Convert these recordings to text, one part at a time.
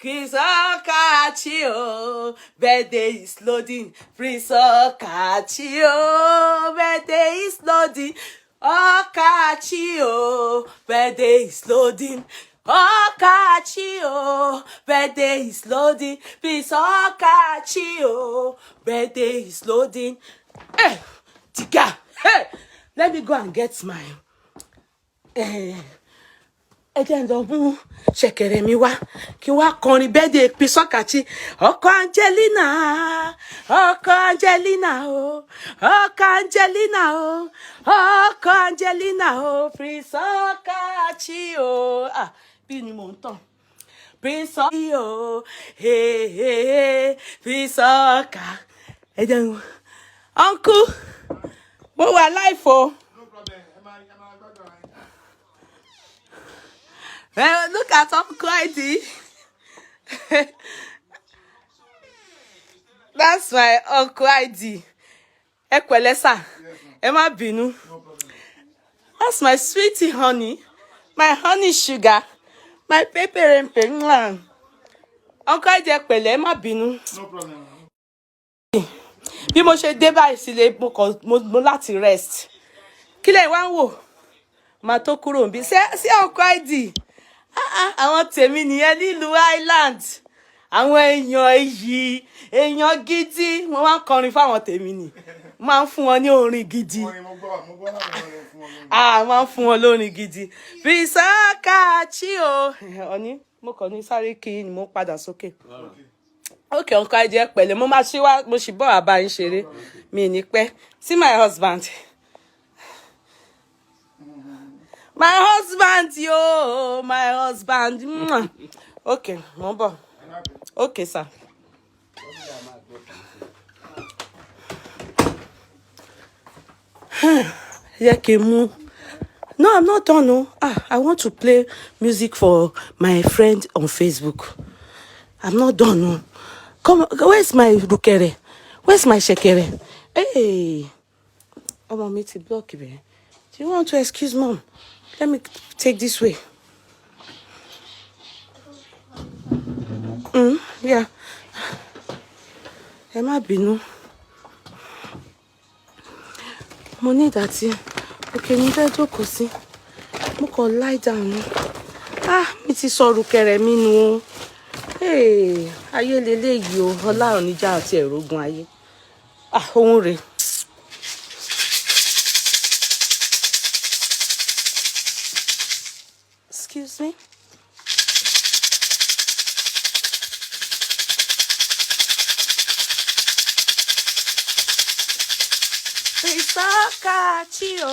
Kisokachio, birthday is loading. Prisokachio, birthday is loading. Okachio, birthday is loading. Okachio, birthday is loading. Prisokachio, birthday is loading. Hey, Tika, hey, let me go and get my ẹ jẹ́ ń lọ mú ṣẹ̀kẹ̀rẹ̀ mi wá kí wá kọrin birthday Prisokachio ọkọ Angelina o ọkọ Angelina o ọkọ Angelina o Prisokachio bí ni mò ń tàn Prisokachio Prisoka ẹ jẹ́ ń uncle mo wà live o. Well, look at Uncle ID. That's my Uncle ID. Ẹ pẹ̀lẹ́ sà. Ẹ má bínú. That's my sweetie honey. My honey sugar. My pepper and penguin. Uncle ID ẹ pẹ̀lẹ́, ẹ má bínú. No problem. Bí mo ṣe dé báyìí sílé mo láti rest. Kí lẹ wá ń wò? Màá tó kúrò níbí. Sí Uncle ID. Àwọn tèmi nìyẹn nílùú Island. Àwọn èèyàn gidi. Mo máa ń kọrin fáwọn tèmi ni. Mo máa ń fún wọn ní orin gidi. Máa ń fún wọn lórin gidi. Prisokachio. Ọ̀ní mo kàn ní sáré kí ni mo padà sókè. Okay, Uncle ID ẹ pẹ̀lẹ́. Mo ṣì bọ̀ wá bá yín ṣeré. Mi ní pẹ́. See my husband. My husband, yo, my husband. Okay, mo bọ̀. Okay, sir. No, I'm not done. No. I want to play music for my friend on Facebook. I'm not done. No. Come, where's my rukere? Where's my shekere? Hey, oh, me to block you. Do you want to excuse mom? Let me take this way. Yeah. Ẹ má bínú. Mo ní ìdàtí. Okay, mo fẹ́ jókòó sí. Mo kàn lie down. Mi ti sọ rùkẹ̀rẹ̀ mi nù o. Hey, ayé leléyìí o. Ọlá oníjà àti ẹ̀rógun ayé. Ohun rẹ̀. Excuse me. Prisokachio.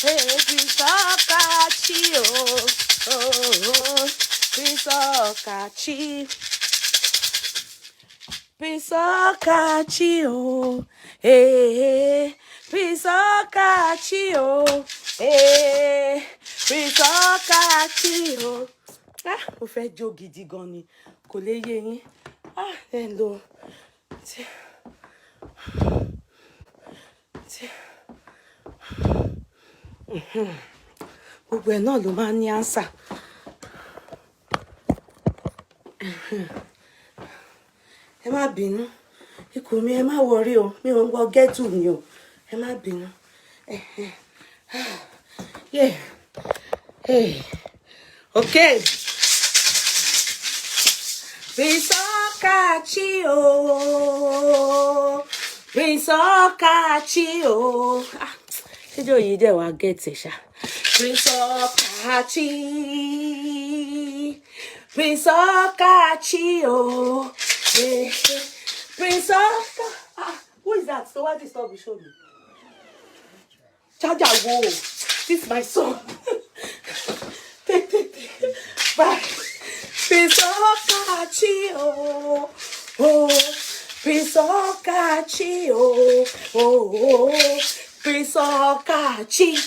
Hey, Prisokachio. Oh, Prisokachio. Prisokachio. Hey, Prisokachio. Hey, Prisokachio. Mo fẹ́ jó gidi gan ni. Kò lè yé yín. Ẹ lọ. Gbogbo ẹ̀ náà ló máa ń ní answer. Ẹ má bínú. Ikùn mi ẹ má worry o. Mi ò ń wọ gẹ́tù ni o. Ẹ má bínú. Yeah. Hey. Okay. Prisokachio. Prisokachio. Ṣéjọ́ yìí dẹ̀ wá gẹ́tì ṣá. Prisokachio. Prisoka. Who is that? So why this stop you show me? Charger, whoa. This is my son. Take. Bye. Prisokachio. Oh, Prisokachio. Oh, Prisokachio.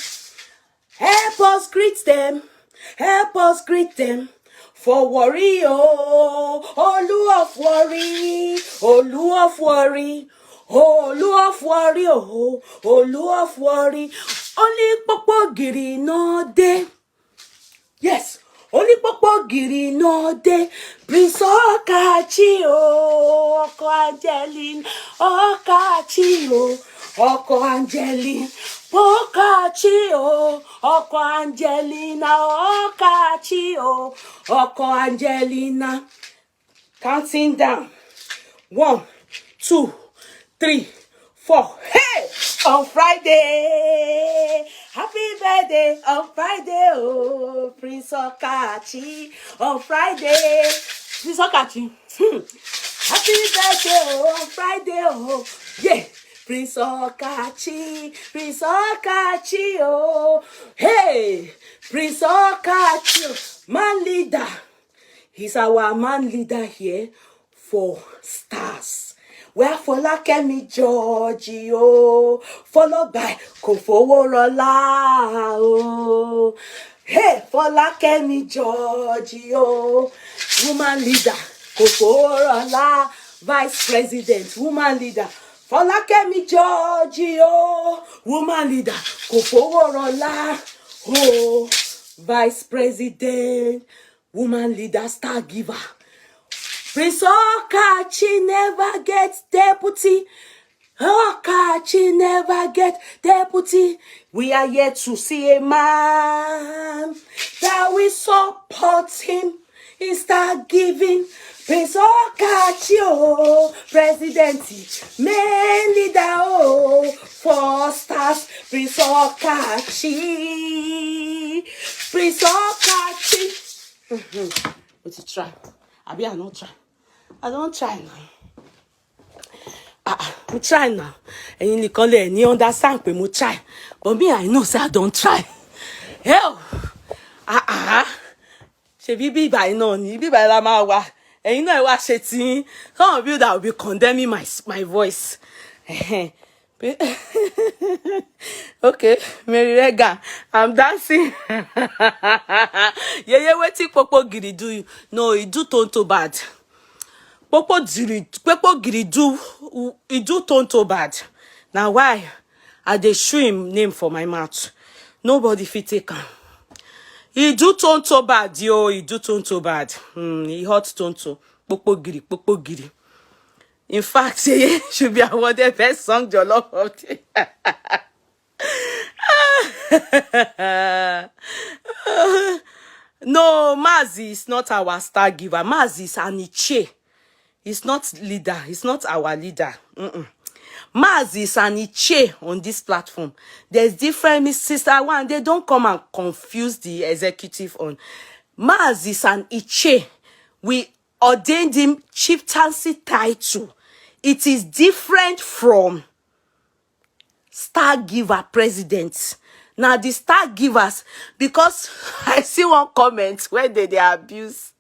Help us greet them. Help us greet them. For worry, Olu of worry, Olu of worry, Olu of worry, Olu of worry. Only Popo Giri no day. Yes, Only popo giri no de. Prince Okachi o. Oko Angeline. Okachi o. Oko Angeline. Okachi o. Oko Angelina. Okachi o. Oko Angelina. Counting down. 1, 2, 3, 4. Hey! On Friday. Happy birthday on Friday. Oh, Prince Okachi. On Friday. Prince Okachi. Happy birthday on Friday. Oh, yeah. Prince Okachi. Prince Okachi. Oh, hey. Prince Okachi. Man leader. He's our man leader here for stars. Where Folakemi Giorgio, followed by Kofoworola. Oh, hey, Folakemi Giorgio, woman leader. Kofoworola, vice president, woman leader. Folakemi Giorgio, woman leader. Kofoworola, oh, vice president, woman leader, star giver. Prince Okachi never gets deputy. Okachi never gets deputy. We are yet to see a man that will support him in star giving. Prince Okachi, oh, presidency, main leader, oh, 4 stars. Prince Okachi. Prince Okachi. What's it try? I don't try. I don't try now. We try now. And you can let understand we try. But me, I know say I don't try. Hell. She be by no, be by la mawa. And you know what she think? Some of you that will be condemning my voice. Okay, Mary Rega, I'm dancing. Yeah, what think Popo Giri do? No, he do tonto bad. Popo Giri do, he do tonto bad. Now why? I dey show him name for my mouth. Nobody fit take him. He do tonto bad, yo. He do tonto bad. He hot tonto. Popo Giri, Popo Giri. In fact, he should be awarded best song jollof of the No, Mazi is not our star giver. Mazi is an Iche. He's not leader. He's not our leader. Mazi is an Iche on this platform. There's different Sister One. They don't come and confuse the executive on. Mazi is an Iche. We ordained him chieftaincy title. It is different from star giver presidents. Now the star givers, because I see one comment where they abuse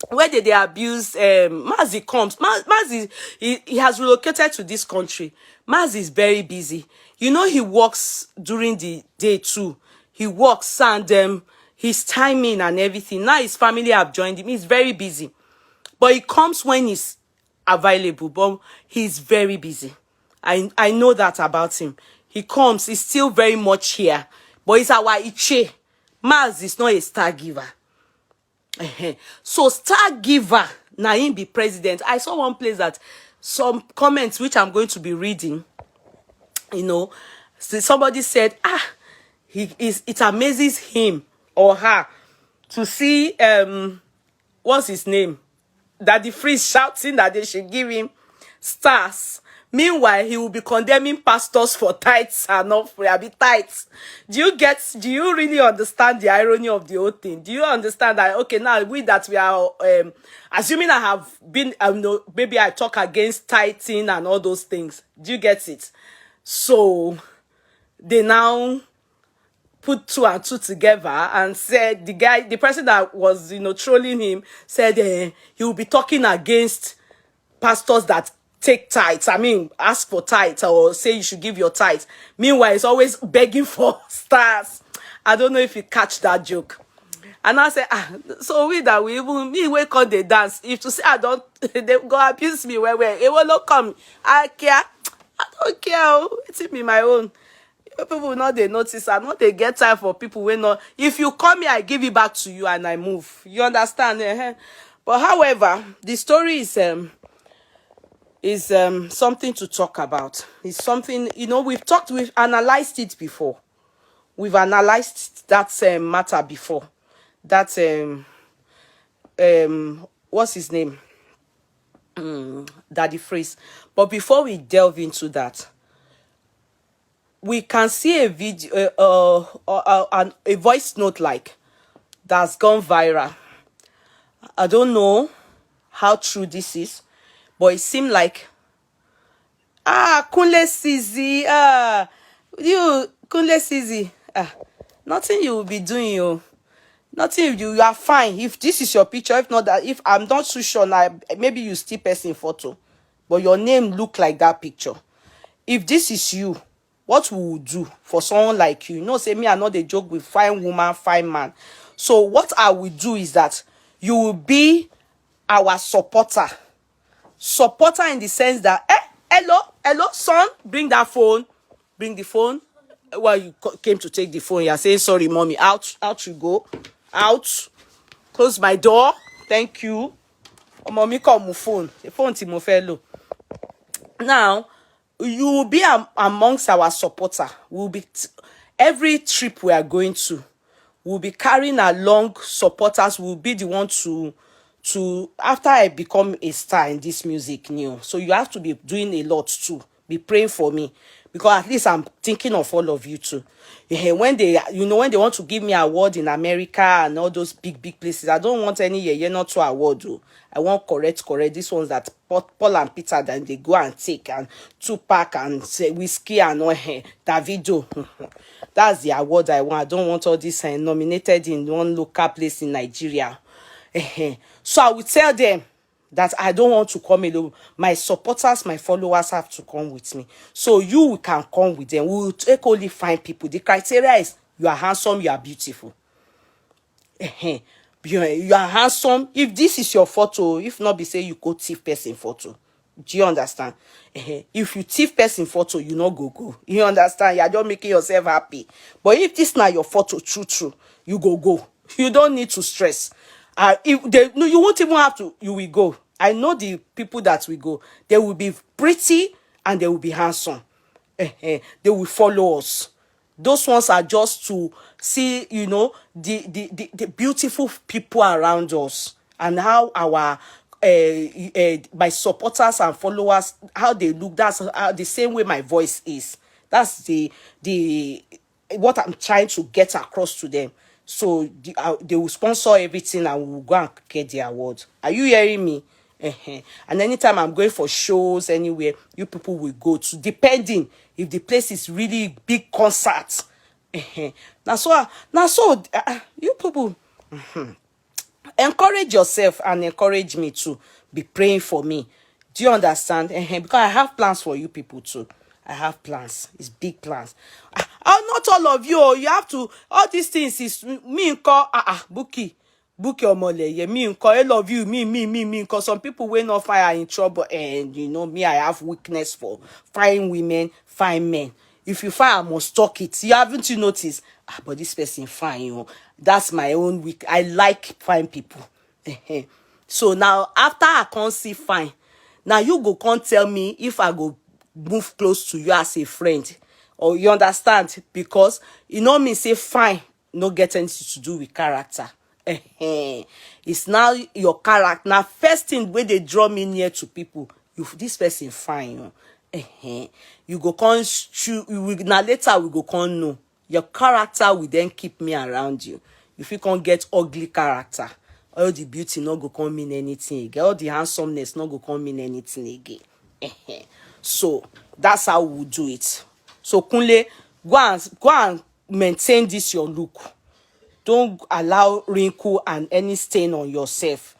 where they abuse Mazi comes. Mazi he has relocated to this country. Mazi is very busy. You know, he works during the day too. He works and his timing and everything. Now his family have joined him. He's very busy. But he comes when he's available, but he's very busy. I know that about him. He comes, he's still very much here. But he's our Iche. Maz is not a star giver. So star giver, now him be president. I saw one place that some comments which I'm going to be reading, you know, somebody said, it amazes him or her to see, what's his name? That the free shouting that they should give him stars. Meanwhile, he will be condemning pastors for tithes and not free. Tithes. Do you really understand the irony of the whole thing? Do you understand that, okay, now we are, assuming I have been, maybe I talk against tithing and all those things. Do you get it? So, they now put 2 and 2 together and said the person that was, trolling him said he will be talking against pastors that take tithes. I mean, ask for tithes or say you should give your tithes. Meanwhile, he's always begging for stars. I don't know if you catch that joke. And I said, so we wake up the dance. If to say I don't, they go abuse me where it will not come. I care. I don't care. It's me my own. People will not they notice. I not they get time for people when not. If you come here, I give it back to you and I move. You understand? But however, the story is something to talk about. It's something, we've analyzed it before. We've analyzed that matter before. That what's his name? Daddy Freeze. But before we delve into that, we can see a video, a voice note like that's gone viral. I don't know how true this is, but it seemed like Kunle Sizi, you Kunle Sizi, nothing you will be doing, nothing. You are fine if this is your picture. If not that, if I'm not too sure now, maybe you still person photo, but your name look like that picture. If this is you, what we will do for someone like you? Say me, I'm not a joke with fine woman, fine man. So what I will do is that you will be our supporter in the sense that hello son, bring that phone, bring the phone. Well, you came to take the phone, you're saying sorry mommy, out you go, out, close my door, thank you. Mommy call my phone, the phone to my fellow. Now you will be amongst our supporter. We'll be every trip we are going to, we'll be carrying along supporters. We'll be the one to after I become a star in this music new. So you have to be doing a lot too. Be praying for me, because at least I'm thinking of all of you too. When they want to give me an award in America and all those big places, I don't want any not to award. I want correct. This ones that Paul and Peter, then they go and take, and Tupac and Whiskey and Davido. That's the award I want. I don't want all this nominated in one local place in Nigeria. So I will tell them that I don't want to come alone. My supporters, my followers have to come with me. So you can come with them. We will take only fine people. The criteria is you are handsome, you are beautiful. You are handsome. If this is your photo, if not be say you go thief person photo. Do you understand? If you thief person photo, you not go. You understand? You are just making yourself happy. But if this not your photo, true, you go. You don't need to stress. You won't even have to. You will go. I know the people that will go. They will be pretty and they will be handsome. They will follow us. Those ones are just to see, the beautiful people around us and how our my supporters and followers, how they look. That's the same way my voice is. That's the what I'm trying to get across to them. So they will sponsor everything and we will go and get the award. Are you hearing me? And anytime I'm going for shows anywhere, you people will go to, depending if the place is really big concert. Now so you people encourage yourself and encourage me to be praying for me. Do you understand? Because I have plans for you people too. I have plans. It's big plans. Not all of you. You have to. All these things is me call Buki Omole. Me call all of you. Me. Because some people will not fire in trouble, and me. I have weakness for fine women, fine men. If you find I must talk it. You haven't noticed? But this person fine. That's my own weak. I like fine people. So now after I can't see fine, now you go can't tell me if I go move close to you as a friend, or you understand? Because me say fine no get anything to do with character. It's now your character. Now first thing where they draw me near to people, if this person fine, you go come now later we go come know your character will then keep me around you. If you can't get ugly character, all the beauty not go come mean anything again, all the handsomeness not go come mean anything again. So that's how we do it. So Kunle, go and maintain this your look. Don't allow wrinkle and any stain on yourself.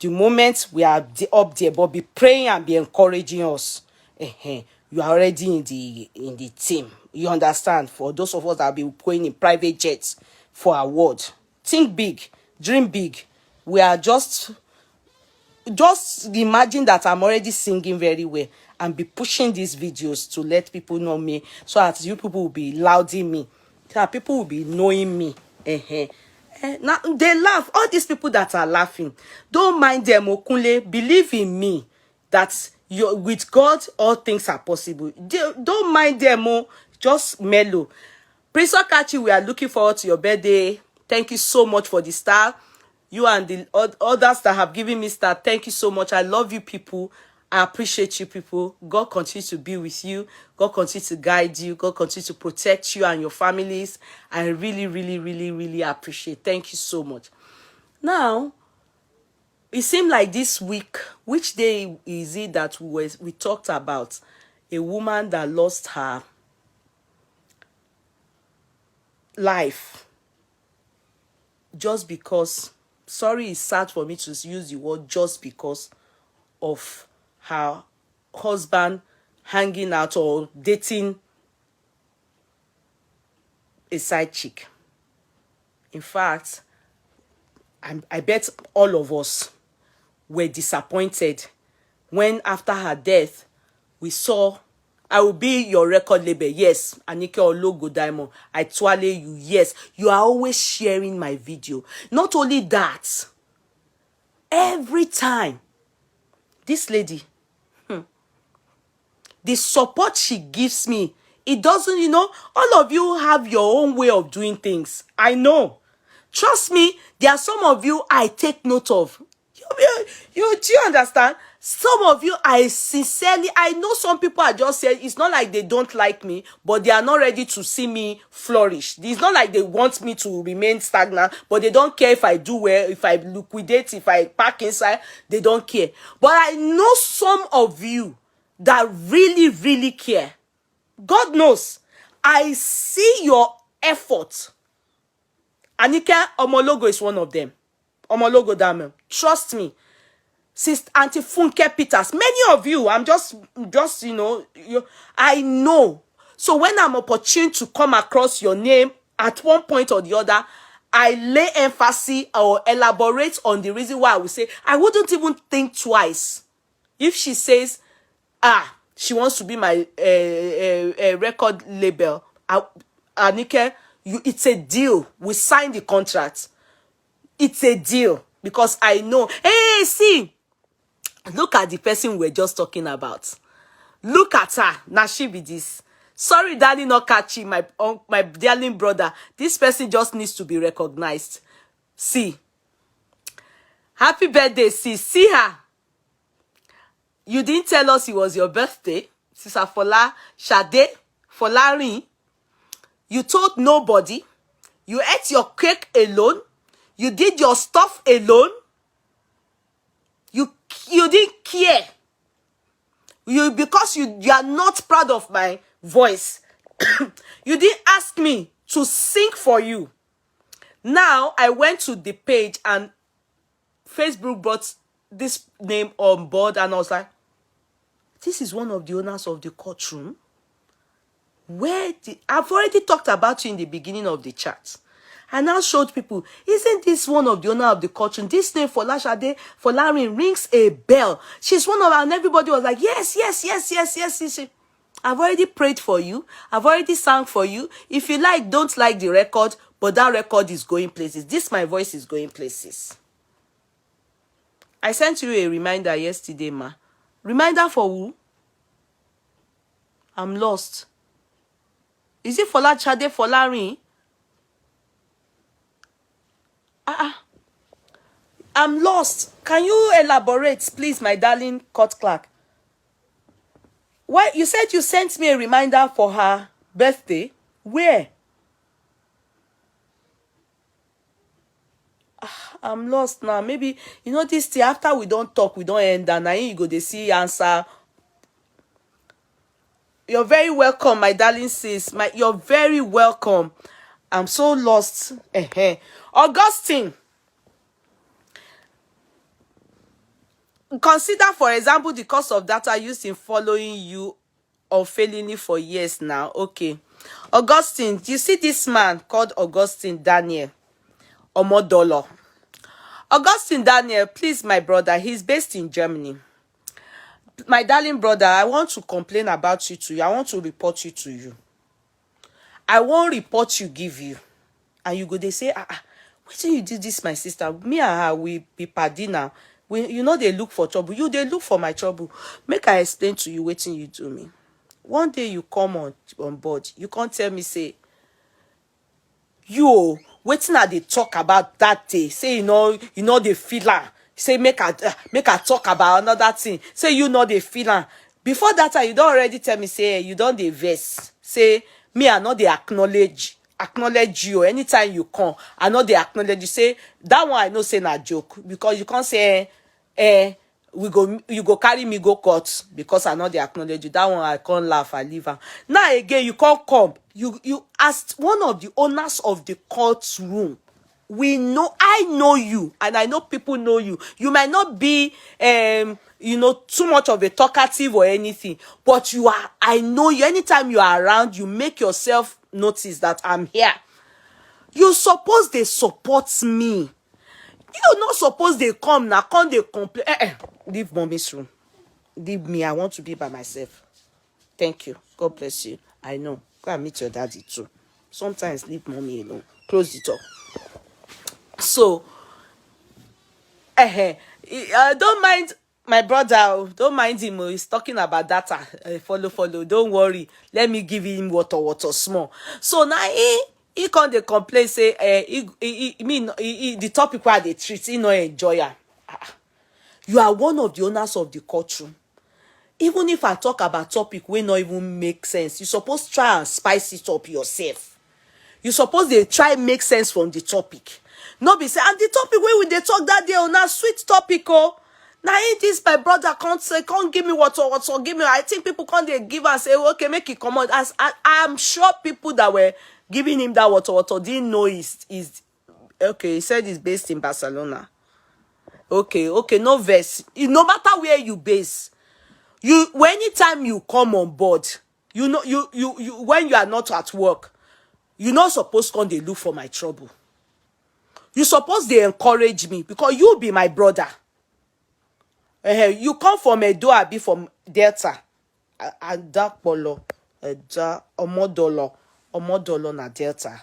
The moment we are up there, but be praying and be encouraging us. You are already in the team. You understand? For those of us that will be going in private jets for award, think big, dream big. We are just imagine that I'm already singing very well. and be pushing these videos to let people know me, so that you people will be lauding me, so that people will be knowing me. Now they laugh. All these people that are laughing, don't mind them. Okunle, believe in me that with God all things are possible. Don't mind them. Just mellow. Prince Okachi, we are looking forward to your birthday. Thank you so much for the star. You and the others that have given me star, thank you so much. I love you people. I appreciate you people. God continue to be with you. God continue to guide you. God continue to protect you and your families. I really, really, really, really appreciate. Thank you so much. Now, it seemed like this week, which day is it that we talked about a woman that lost her life just because, sorry, it's sad for me to use the word just because of her husband hanging out or dating a side chick. In fact, I bet all of us were disappointed when after her death we saw, I will be your record label. Yes, Anike Ologo Diamond. I twale you. Yes, you are always sharing my video. Not only that, every time this lady, the support she gives me, it doesn't, all of you have your own way of doing things. I know. Trust me, there are some of you I take note of. Do you understand? Some of you, I know some people are just saying, it's not like they don't like me, but they are not ready to see me flourish. It's not like they want me to remain stagnant, but they don't care if I do well, if I liquidate, if I pack inside, they don't care. But I know some of you that really, really care. God knows. I see your effort. Anike Omologo is one of them. Omologo Diamond. Trust me. Sister Auntie Funke Peters. Many of you, I'm just I know. So when I'm opportune to come across your name at one point or the other, I lay emphasis or elaborate on the reason why I would say, I wouldn't even think twice. If she says, she wants to be my record label, Anike, it's a deal. We signed the contract. It's a deal because I know. Hey, see, look at the person we're just talking about. Look at her. Now she be this. Sorry, darling, not catchy, my darling brother. This person just needs to be recognized. See. Happy birthday, see. See her. You didn't tell us it was your birthday. Sister Fola, Shade, Folarin. You told nobody. You ate your cake alone. You did your stuff alone. You didn't care. Because you are not proud of my voice. You didn't ask me to sing for you. Now I went to the page and Facebook brought this name on board and I was like, this is one of the owners of the courtroom. I've already talked about you in the beginning of the chat. I now showed people, isn't this one of the owner of the courtroom? This name Folashade Folarin rings a bell. She's one of them, and everybody was like, yes. I've already prayed for you. I've already sang for you. If you don't like the record, but that record is going places. My voice is going places. I sent you a reminder yesterday, ma. Reminder for who? I'm lost. Is it Folashade Folarin? I'm lost. Can you elaborate, please, my darling court clerk? Why you said you sent me a reminder for her birthday? Where? I'm lost now. Maybe this thing, after we don't talk, we don't end, and now you go to see answer. You're very welcome, my darling sis. You're very welcome. I'm so lost. Augustine. Consider, for example, the cost of data used in following you unfailingly for years now. Okay. Augustine, do you see this man called Augustine Daniel Omodolo? Augustine Daniel, please, my brother, he's based in Germany. my darling brother, I want to complain about you to you. I want to report you to you. I won't report you, give you. And you go, they say, wait till you did this, my sister. Me and her, we be party now. You know, they look for trouble. You, they look for my trouble. Make I explain to you, waiting you do me. One day you come on board. You can't tell me, say, you, waiting at they talk about that day. Say, you know, they feel her. Say, make her talk about another thing. Say, you know, they feel her. Before that time, you don't already tell me, say, you don't they verse. Say, me, I know they acknowledge you. Anytime you come, I know they acknowledge you. Say, that one I know say na joke. Because you can't say, you go carry me go court because I know they acknowledge you. That one I can't laugh, I leave her. Now again, you can't come. You asked one of the owners of the courtroom. I know you, and I know people know you. You might not be too much of a talkative or anything, but I know you. Anytime you are around, you make yourself notice that I'm here. You suppose they support me. You not suppose they come now, come they complain. Leave mommy's room. Leave me. I want to be by myself. Thank you. God bless you. I know. Go and meet your daddy too. Sometimes leave mommy alone. Close the door. So, don't mind my brother. Don't mind him. He's talking about data. Follow. Don't worry. Let me give him water small. So now he can't they complain. Say, the topic where they treat, he no enjoy her. You are one of the owners of the courtroom. Even if I talk about topic wey not even make sense, you suppose try and spice it up yourself. You suppose they try make sense from the topic. No be say, and the topic wey they talk that day on a sweet topic, oh. Now this my brother can't give me water, give me. I think people can't they give and say, okay, make it come out. As I'm sure people that were giving him that water didn't know is okay. He said he's based in Barcelona. Okay, no verse. No matter where you base, anytime you come on board, you know you when you are not at work, you not supposed to come they look for my trouble. You suppose they encourage me because you be my brother. You come from Edo, I be from Delta. Adapolo, Omodolo na Delta.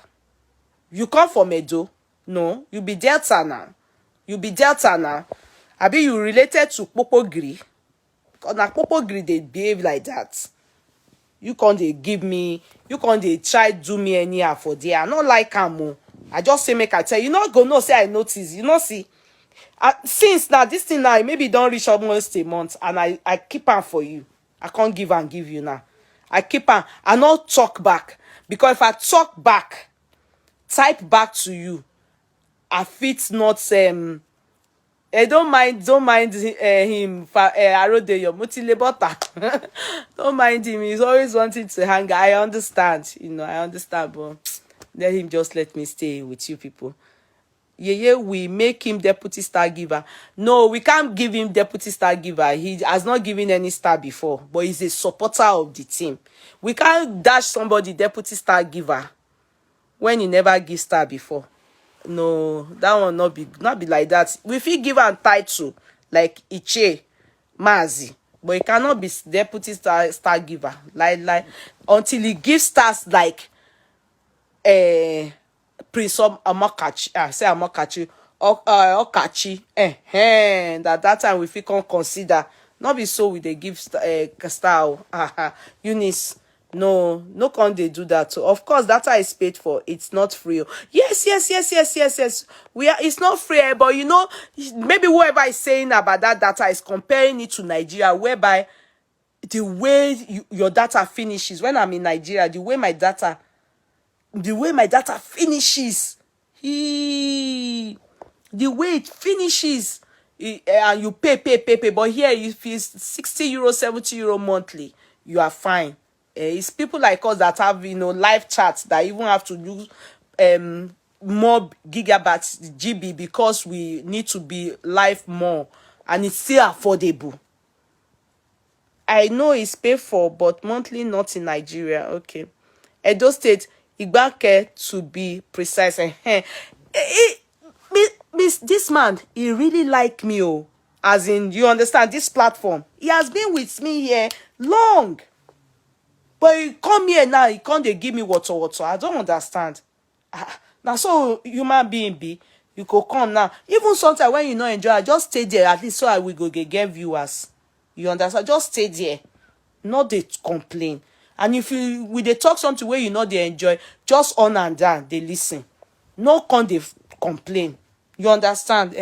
You come from Edo? No, you be Delta now. I be you related to Popogri. Because na Popogri they behave like that. You can't they give me, you can't they try do me anyhow for there. I not like Amo. I just say make I tell you, not go no say I notice. You know see. Since now this thing now maybe don't reach almost a month and I keep on for you. I can't give and give you now. I keep on. I not talk back. Because if I talk back, type back to you, I fit not don't mind him. Arodeyo Mutilebota. Don't mind him. He's always wanting to hang. I understand. I understand, but let him just let me stay with you people. Yeah, we make him deputy star giver. No, we can't give him deputy star giver. He has not given any star before, but he's a supporter of the team. We can't dash somebody deputy star giver when he never give star before. No, that one not be like that. If he give a title like Iche Mazi, but he cannot be deputy star giver. Like until he gives stars like Prince Amakachi, say Amakachi, Okachi, that time we can consider. Not be so we they give star, Eunice. No can they do that. So of course data is paid for. It's not free. Yes. It's not free, but maybe whoever is saying about that data is comparing it to Nigeria, whereby the way your data finishes when I'm in Nigeria, the way my data finishes, the way it finishes, and you pay. But here, if it's €60, €70 monthly, you are fine. It's people like us that have live chats that even have to use more gigabytes GB because we need to be live more, and it's still affordable. I know it's paid for, but monthly not in Nigeria. Okay, Edo State, Igbake to be precise. This man, he really like me. Oh, as in, you understand, this platform. He has been with me here long. But he come here now, he can't they give me water. I don't understand. Now, so human being be, you could come now. Even sometimes when you not enjoy, I just stay there at least so I will go get viewers. You understand? Just stay there. Not they complain. And if you with they talk something where you know they enjoy, just on and down, they listen. No can they complain. You understand?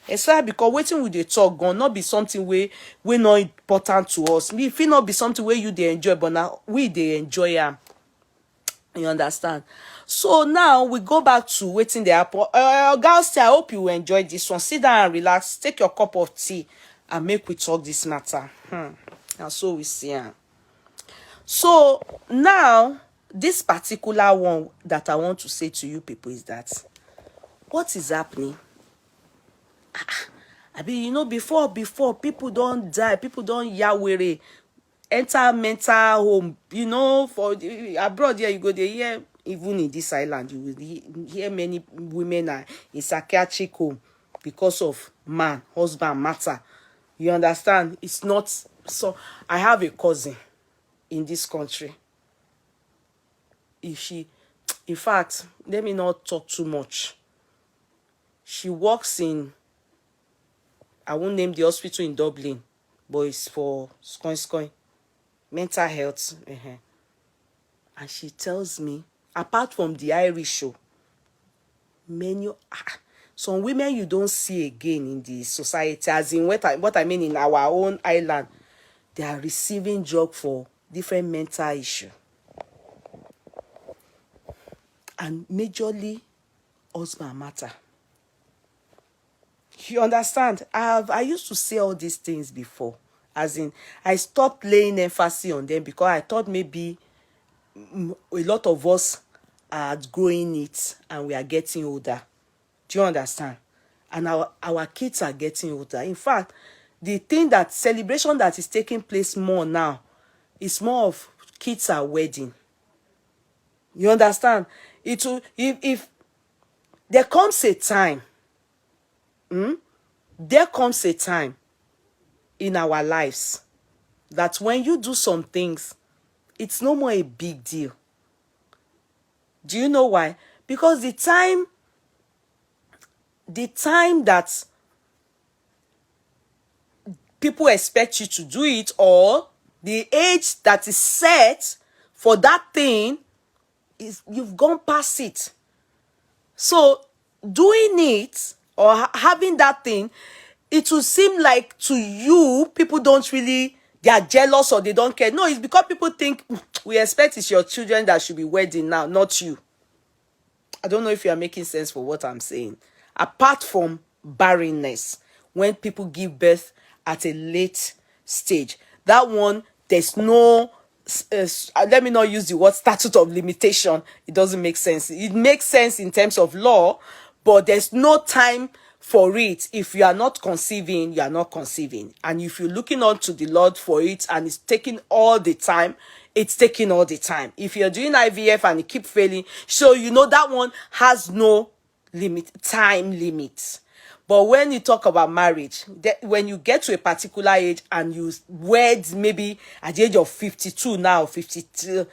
Especially because waiting with the talk gonna not be something we not important to us. If it not be something where you they enjoy, but now we they enjoy them. You understand? So now we go back to waiting the apple. Girls, I hope you enjoyed this one. Sit down and relax. Take your cup of tea and make we talk this matter. And so we see. So now this particular one that I want to say to you people is that what is happening? I mean, you know, before people don't die, people don't yawere, enter mental home. You know, for abroad here you go there, hear even in this island you will hear many women are in psychiatric home because of husband matter. You understand? It's not so. I have a cousin in this country. In fact, let me not talk too much. She works in, I won't name the hospital in Dublin, but it's for mental health. And she tells me, apart from the Irish show, some women you don't see again in the society, as in what I mean in our own island, they are receiving drug for different mental issue. And majorly, husband matter. You understand? I used to say all these things before. As in, I stopped laying emphasis on them because I thought maybe a lot of us are growing it and we are getting older. Do you understand? And our kids are getting older. In fact, the thing that celebration that is taking place more now is more of kids are wedding. You understand? It will, if there comes a time, there comes a time in our lives that when you do some things, it's no more a big deal. Do you know why? Because the time that people expect you to do it, or the age that is set for that thing, is you've gone past it. So doing it or having that thing, it will seem like to you people don't really, they are jealous or they don't care. No, it's because people think we expect it's your children that should be wedding now, not you. I don't know if you are making sense for what I'm saying. Apart from barrenness, when people give birth at a late stage, that one, there's no let me not use the word statute of limitation. It doesn't make sense. It makes sense in terms of law, but there's no time for it. If you are not conceiving, you are not conceiving. And if you're looking on to the Lord for it and it's taking all the time, it's taking all the time. If you're doing IVF and it keep failing, so you know that one has no time limit. But when you talk about marriage, when you get to a particular age and you wed maybe at the age of 52 now, 52,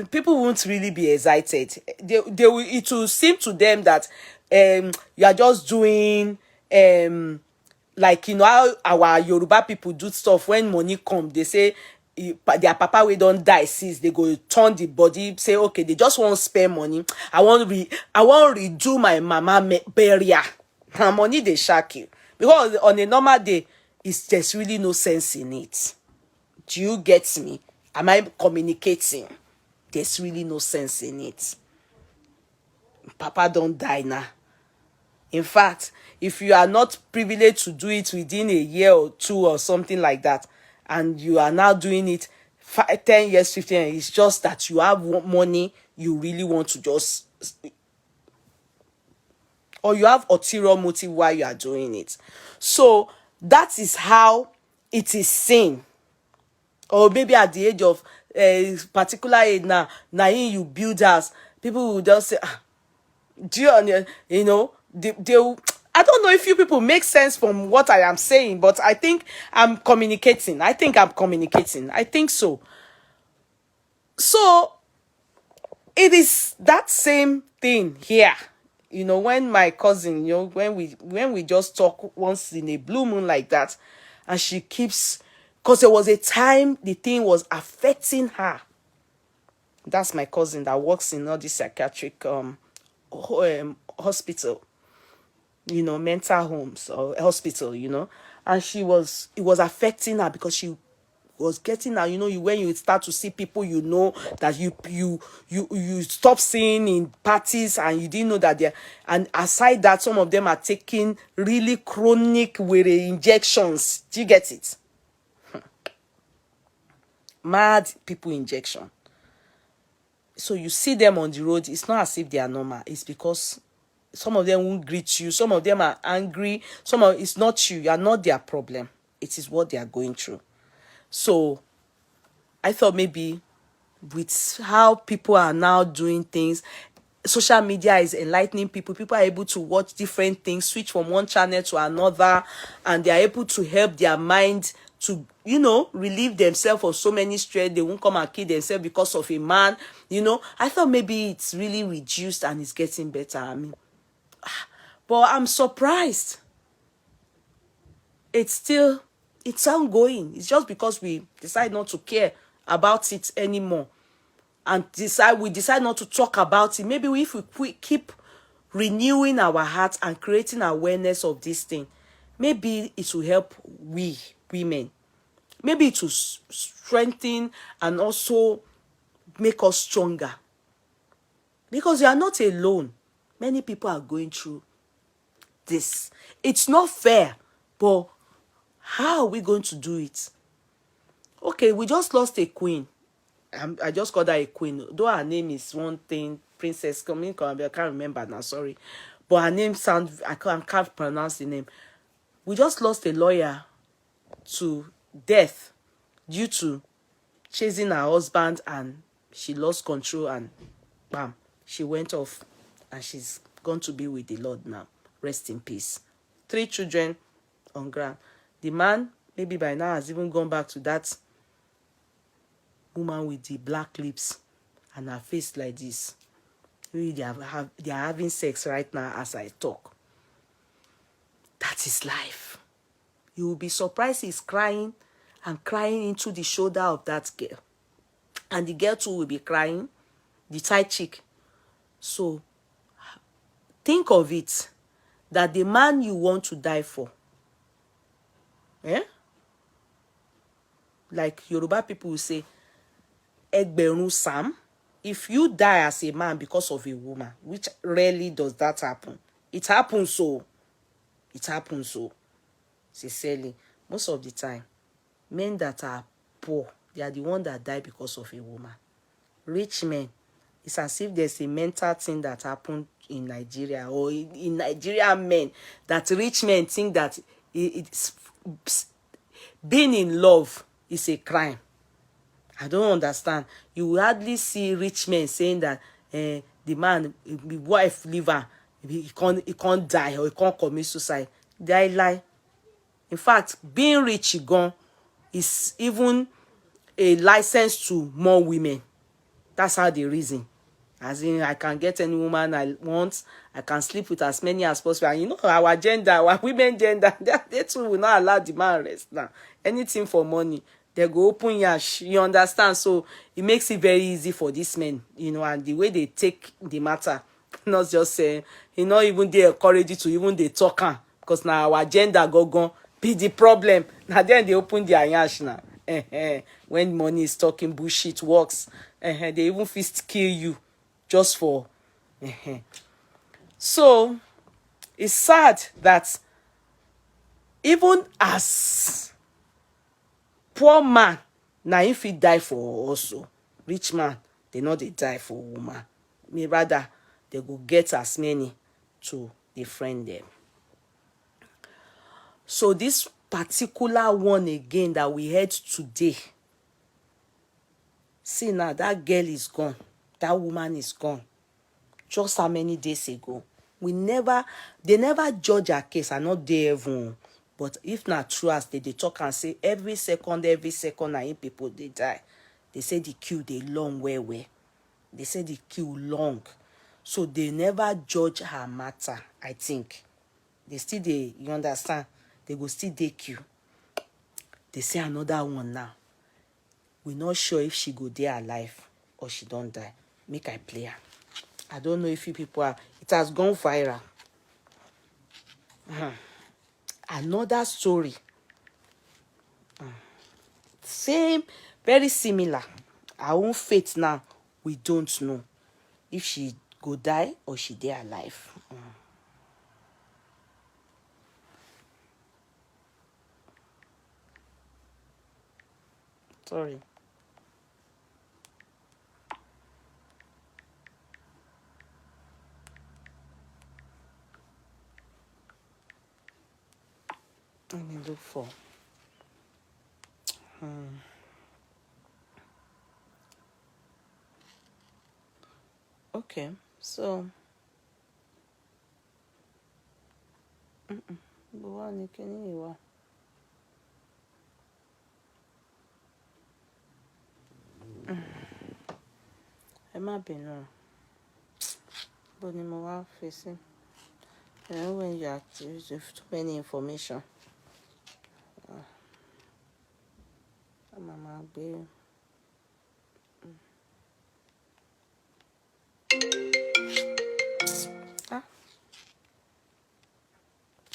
people won't really be excited. It will seem to them that you are just doing like, you know how our Yoruba people do stuff. When money come, they say their papa we don't die since they go turn the body, say okay, they just want spare money. I want redo my mama burial. Money they shack you, because on a normal day there's really no sense in it. Do you get me? Am I communicating? There's really no sense in it. Papa don't die now. In fact, if you are not privileged to do it within a year or two or something like that, and you are now doing it 10 years, 15 years, it's just that you have money, you really want to just, or you have ulterior motive why you are doing it. So that is how it is seen. Or maybe at the age of a particular age now you build house, people will just say, do you know, I don't know if you people make sense from what I am saying, but I think I'm communicating. I think so. So it is that same thing here. You know, when my cousin, you know, when we just talk once in a blue moon like that, and she keeps, because there was a time the thing was affecting her. That's my cousin that works in all this psychiatric hospital, you know, mental homes or hospital, you know, and it was affecting her because she was getting now, you know, when you start to see people, you know, that you stop seeing in parties, and you didn't know that they're, and aside that, some of them are taking really chronic with injections. Do you get it? Mad people injection. So you see them on the road, it's not as if they are normal. It's because some of them won't greet you, some of them are angry, it's not you, you are not their problem. It is what they are going through. So I thought maybe with how people are now doing things, social media is enlightening people. People are able to watch different things, switch from one channel to another, and they are able to help their mind to, you know, relieve themselves of so many stress. They won't come and kill themselves because of a man, you know. I thought maybe it's really reduced and it's getting better. I mean, but I'm surprised. It's ongoing. It's just because we decide not to care about it anymore, and we decide not to talk about it. Maybe if we keep renewing our hearts and creating awareness of this thing, maybe it will help we women. Maybe it will strengthen and also make us stronger, because you are not alone. Many people are going through this. It's not fair, but how are we going to do it? Okay, we just lost a queen. I just called her a queen, though her name is one thing, Princess Coming, I can't remember now, sorry. But her name sounds, I can't pronounce the name. We just lost a lawyer to death due to chasing her husband, and she lost control, and bam, she went off, and she's gone to be with the Lord now. Rest in peace. 3 children on ground. The man, maybe by now, has even gone back to that woman with the black lips and her face like this. Really, they are having sex right now as I talk. That is life. You will be surprised he's crying and crying into the shoulder of that girl. And the girl too will be crying, the tight chick. So, think of it, that the man you want to die for, like Yoruba people will say, Egberun Sam. If you die as a man because of a woman, which rarely does that happen, it happens so. Sincerely, most of the time, men that are poor, they are the ones that die because of a woman. Rich men, it's as if there's a mental thing that happened in Nigeria, or in Nigerian men, that rich men think that it's being in love is a crime. I don't understand. You will hardly see rich men saying that the man, the wife leave her, he can't die or he can't commit suicide. They lie. In fact, being rich gone is even a license to more women. That's how they reason. As in, I can get any woman I want. I can sleep with as many as possible. And you know, our gender, our women gender, they too will not allow the man rest now. Anything for money, they go open yash. You understand? So it makes it very easy for these men, you know, and the way they take the matter, not just saying, you know, even they encourage you to even they talk, because now our gender go gone be the problem. Now then they open their yash now. When money is talking bullshit works, they even fist kill you just for. So it's sad that even as poor man, now if he die for also rich man, they know they die for woman. Me rather they go get as many to defriend them. So this particular one again that we heard today, see now, that girl is gone, that woman is gone. Just how many days ago? They never judge her case. I not there even. But if not true as they talk and say every second na in people they die. They say the queue they long where. They say the queue long. So they never judge her matter, I think. They still you understand? They go still dey queue. They say another one now. We're not sure if she go there alive or she don't die. Make I play her. I don't know if you people are. It has gone viral. Another story. Same, very similar. Our own fate now, we don't know if she go die or she there alive. Sorry. Let me look for. Okay, so. Buwani kini iwa. Ẹ má bínú. Bó ni mo wá facing. You know when you have too many information. Mama be.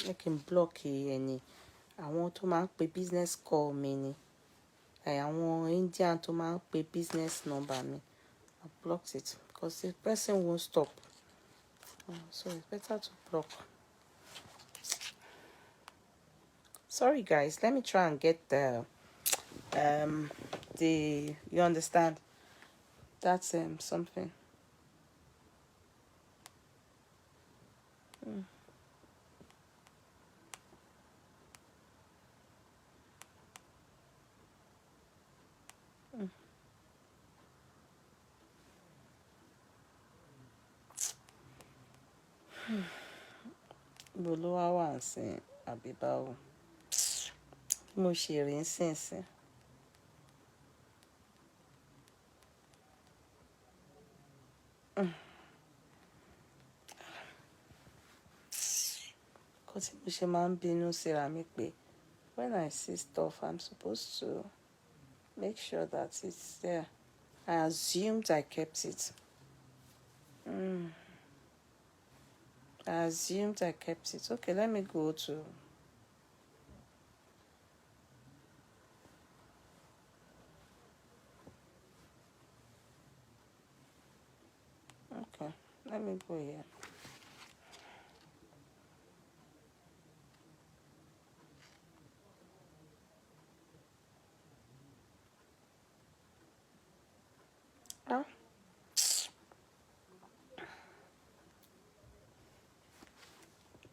Make him block any. Àwọn tó máa ń pe business call mi ni. Àwọn Indian tó máa ń pe business number mi. I blocked it because the person won't stop. So it's better to block. Sorry guys, let me try and get the you understand? That's something. Bolowa wà ń sìn àbí báwo. Mo ṣe rí ń sìn. Kò tí mo ṣe máa ń bínú síra mi pé when I see stuff, I'm supposed to make sure that it's there. I assumed I kept it. I assumed I kept it. Okay, let me go to. Okay, let me go here.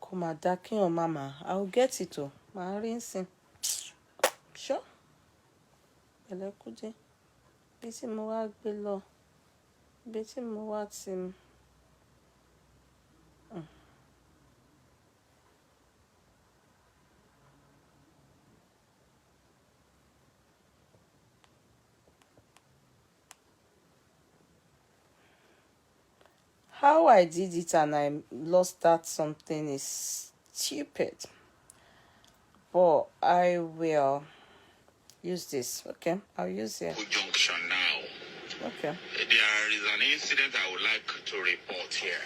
Komadaki or mama, I'll get it all. My rinsing. Sure. Elekuje. Bisi mo wá gbé lọ. Bisi mo wá ti. How I did it and I lost that something is stupid. But I will use this. Okay, I'll use it. Junction now. Okay. There is an incident I would like to report here.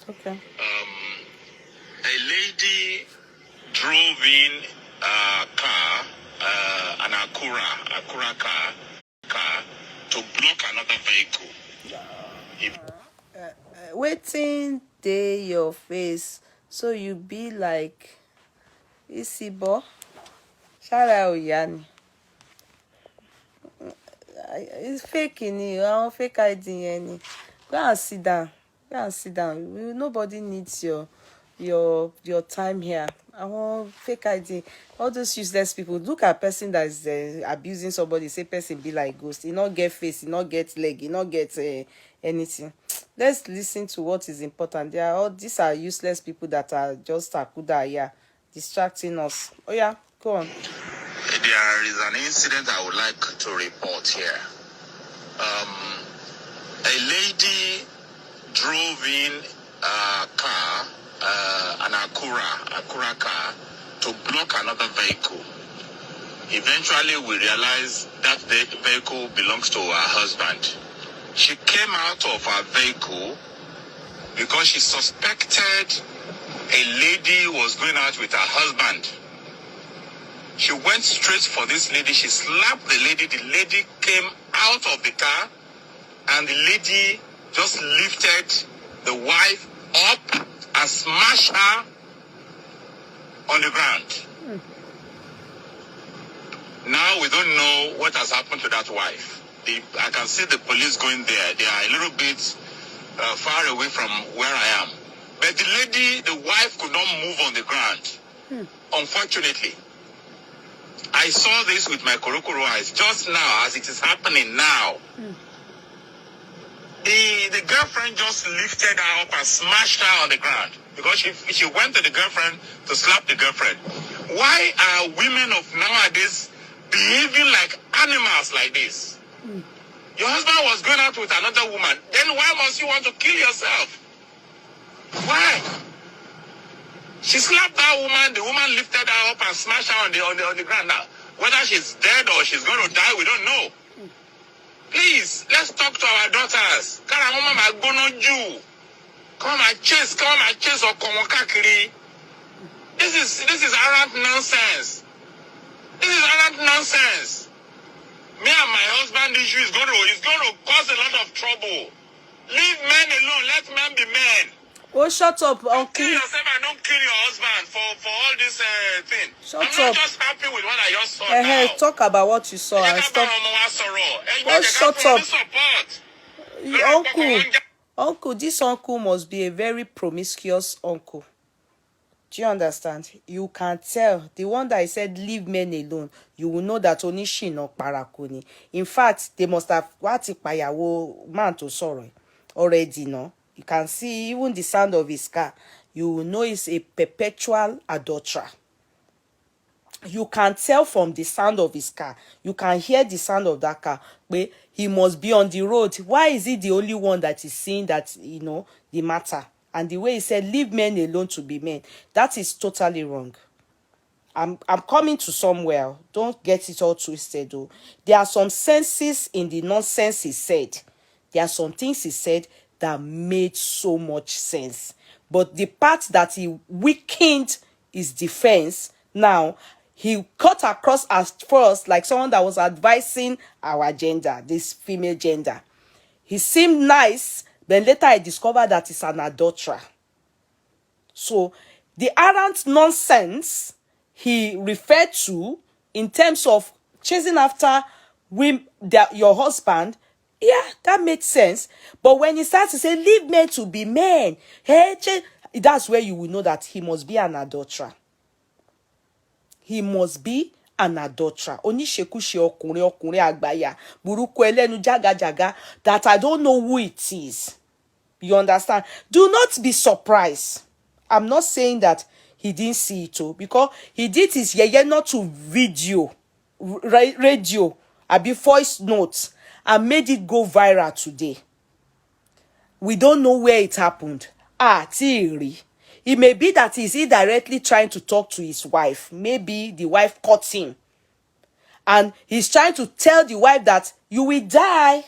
Okay. A lady drove in a car, an Acura car, to block another vehicle. Waiting day your face, so you be like, Isibo, Shara Oyani. It's fake in you. I don't fake ID any. Go and sit down. Nobody needs your time here. I want fake ID. All those useless people. Look at a person that is abusing somebody. Say person be like ghost. He not get face. He not get leg. He not get anything. let's listen to what is important. These are useless people that are just akuda here, distracting us. Oh yeah, go on. There is an incident I would like to report here. A lady drove in a car, an Acura car, to block another vehicle. Eventually, we realized that the vehicle belongs to her husband. She came out of her vehicle because she suspected a lady was going out with her husband. She went straight for this lady. She slapped the lady. The lady came out of the car, and the lady just lifted the wife up and smashed her on the ground. Now we don't know what has happened to that wife. I can see the police going there. They are a little bit far away from where I am. But the lady, the wife, could not move on the ground. Unfortunately. I saw this with my korokoro eyes just now, as it is happening now. The girlfriend just lifted her up and smashed her on the ground because she went to the girlfriend to slap the girlfriend. Why are women of nowadays behaving like animals like this? Your husband was going out with another woman. Then why must you want to kill yourself? Why? She slapped that woman. The woman lifted her up and smashed her on the ground. Now, whether she's dead or she's going to die, we don't know. Please, let's talk to our daughters. Come and chase or kakiri. This is arrant nonsense. This is arrant nonsense. Me and my husband issue is going to cause a lot of trouble. Leave men alone. Let men be men. Oh, shut up, uncle. Kill yourself and don't kill your husband for all this thing. Shut I'm up. not just happy with what I just saw now. Talk about what you saw and stop. Oh, shut up. Uncle, this uncle must be a very promiscuous uncle. Do you understand? You can tell. The one that I said, leave men alone, you will know that only she no parakuni. In fact, they must have man to sorry already, no? You can see even the sound of his car. You will know he's a perpetual adulterer. You can tell from the sound of his car. You can hear the sound of that car. But he must be on the road. Why is he the only one that is seeing that, the matter? And the way he said, leave men alone to be men. That is totally wrong. I'm coming to somewhere. Don't get it all twisted, though. There are some senses in the nonsense he said. There are some things he said that made so much sense. But the part that he weakened his defense, now, he cut across as first like someone that was advising our gender, this female gender. He seemed nice, then later I discovered that he's an adulterer. So, the arrant nonsense he referred to in terms of chasing after your husband, yeah, that made sense. But when he starts to say, leave men to be men, that's where you will know that he must be an adulterer. He must be an adulterer. Oníṣekúṣe ọkùnrin àgbáyà, burúkú ẹlẹ́nu jágajàga, that I don't know who it is. You understand? Do not be surprised. I'm not saying that he didn't see it, because he did his not to video, radio, abi voice notes, and made it go viral today. We don't know where it happened. Theory. It may be that he's indirectly trying to talk to his wife. Maybe the wife caught him. And he's trying to tell the wife that you will die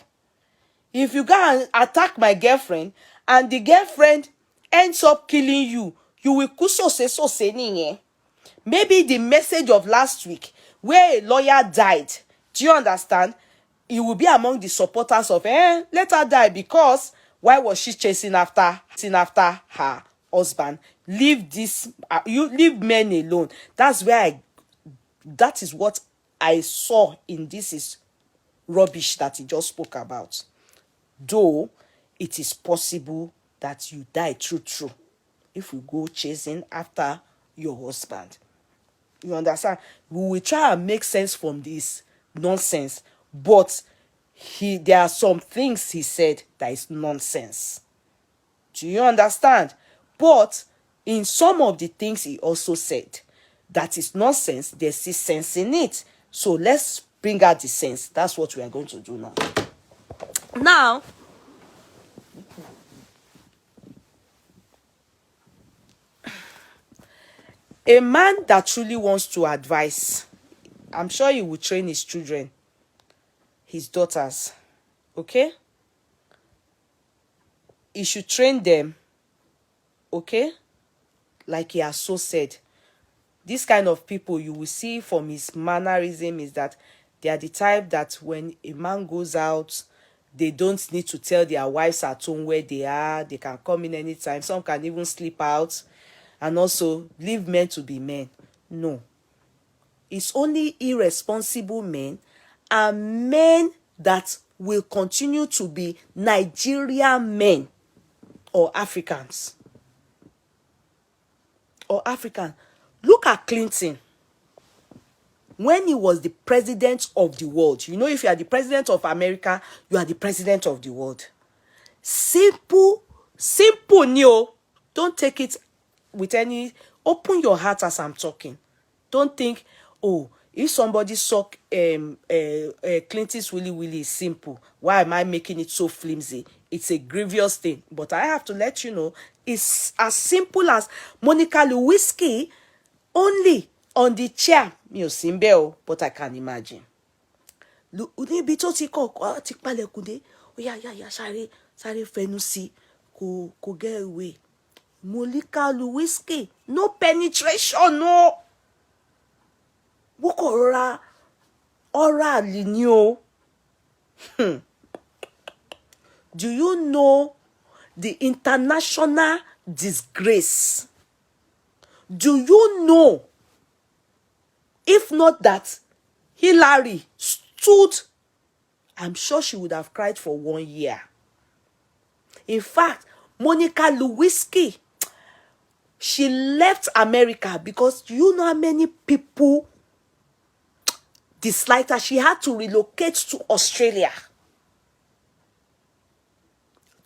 if you go and attack my girlfriend, and the girlfriend ends up killing you. You will so. Maybe the message of last week where a lawyer died. Do you understand? He will be among the supporters of let her die, because why was she chasing after her husband? Leave men alone. That is what I saw in this is rubbish that he just spoke about. Though it is possible that you die true if you go chasing after your husband. You understand? We will try and make sense from this nonsense, but there are some things he said that is nonsense. Do you understand? But in some of the things he also said, that is nonsense, there's still sense in it. So let's bring out the sense. That's what we are going to do now. Now, a man that truly wants to advise, I'm sure he will train his children, his daughters, okay? He should train them, okay? Like he has so said. This kind of people you will see from his mannerism is that they are the type that when a man goes out, they don't need to tell their wives at home where they are. They can come in anytime. Some can even sleep out. And also leave men to be men. No. It's only irresponsible men and men that will continue to be Nigerian men or Africans. Or African. Look at Clinton. When he was the president of the world, you know, if you are the president of America, you are the president of the world. Simple new. Don't take it with any, open your heart as I'm talking. Don't think, oh, if somebody suck Clinton's willy is simple. Why am I making it so flimsy? It's a grievous thing. But I have to let you know, it's as simple as Monica Lewinsky only on the chair. Mi ò sí ńbẹ̀ o, but I can imagine. Níbi tó ti kọ́ ti palẹ̀kùndé, ó yá sáré fẹnu sí kò get away. Monica Lewinsky, no penetration, no. Wọ́kọ̀ rọra oral ni o. Do you know the international disgrace? Do you know, if not that Hillary stood, I'm sure she would have cried for 1 year. In fact, Monica Lewinsky, she left America because you know how many people disliked her. She had to relocate to Australia.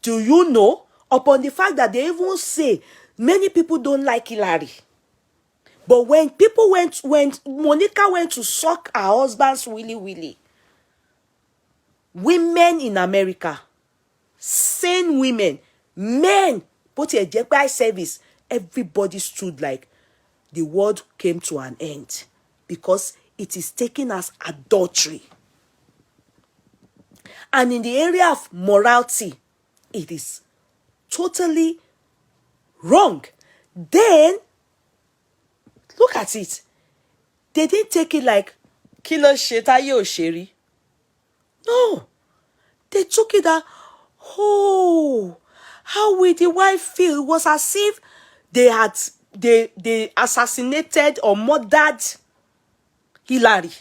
Do you know? Upon the fact that they even say many people don't like Hillary. But when Monica went to suck her husband's willy, women in America, sane women, men, both a JPI service, everybody stood like the world came to an end because it is taken as adultery. And in the area of morality, it is totally wrong. Then, look at it. They didn't take it like, kilo shetaye osheri. No. They took it that, oh, how will the wife feel? It was as if they assassinated or murdered Hillary.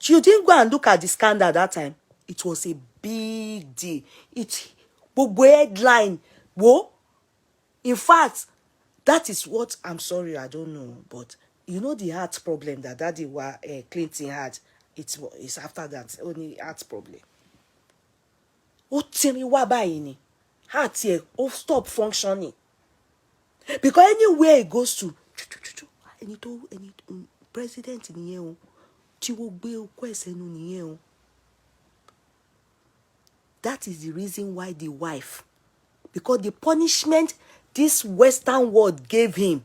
You didn't go and look at the scandal at that time. It was a big deal. It headline. Whoa. In fact, that is what, I'm sorry, I don't know, but you know the heart problem that Daddy Clinton had. It's after that only heart problem. Ó ti mi wá báyìí ni. Heart here, stop functioning. Because anywhere it goes to, any president nìyẹn o, tí wọ́n gbé okó ẹsẹ̀ nù nìyẹn o. That is the reason why the wife, because the punishment this Western world gave him,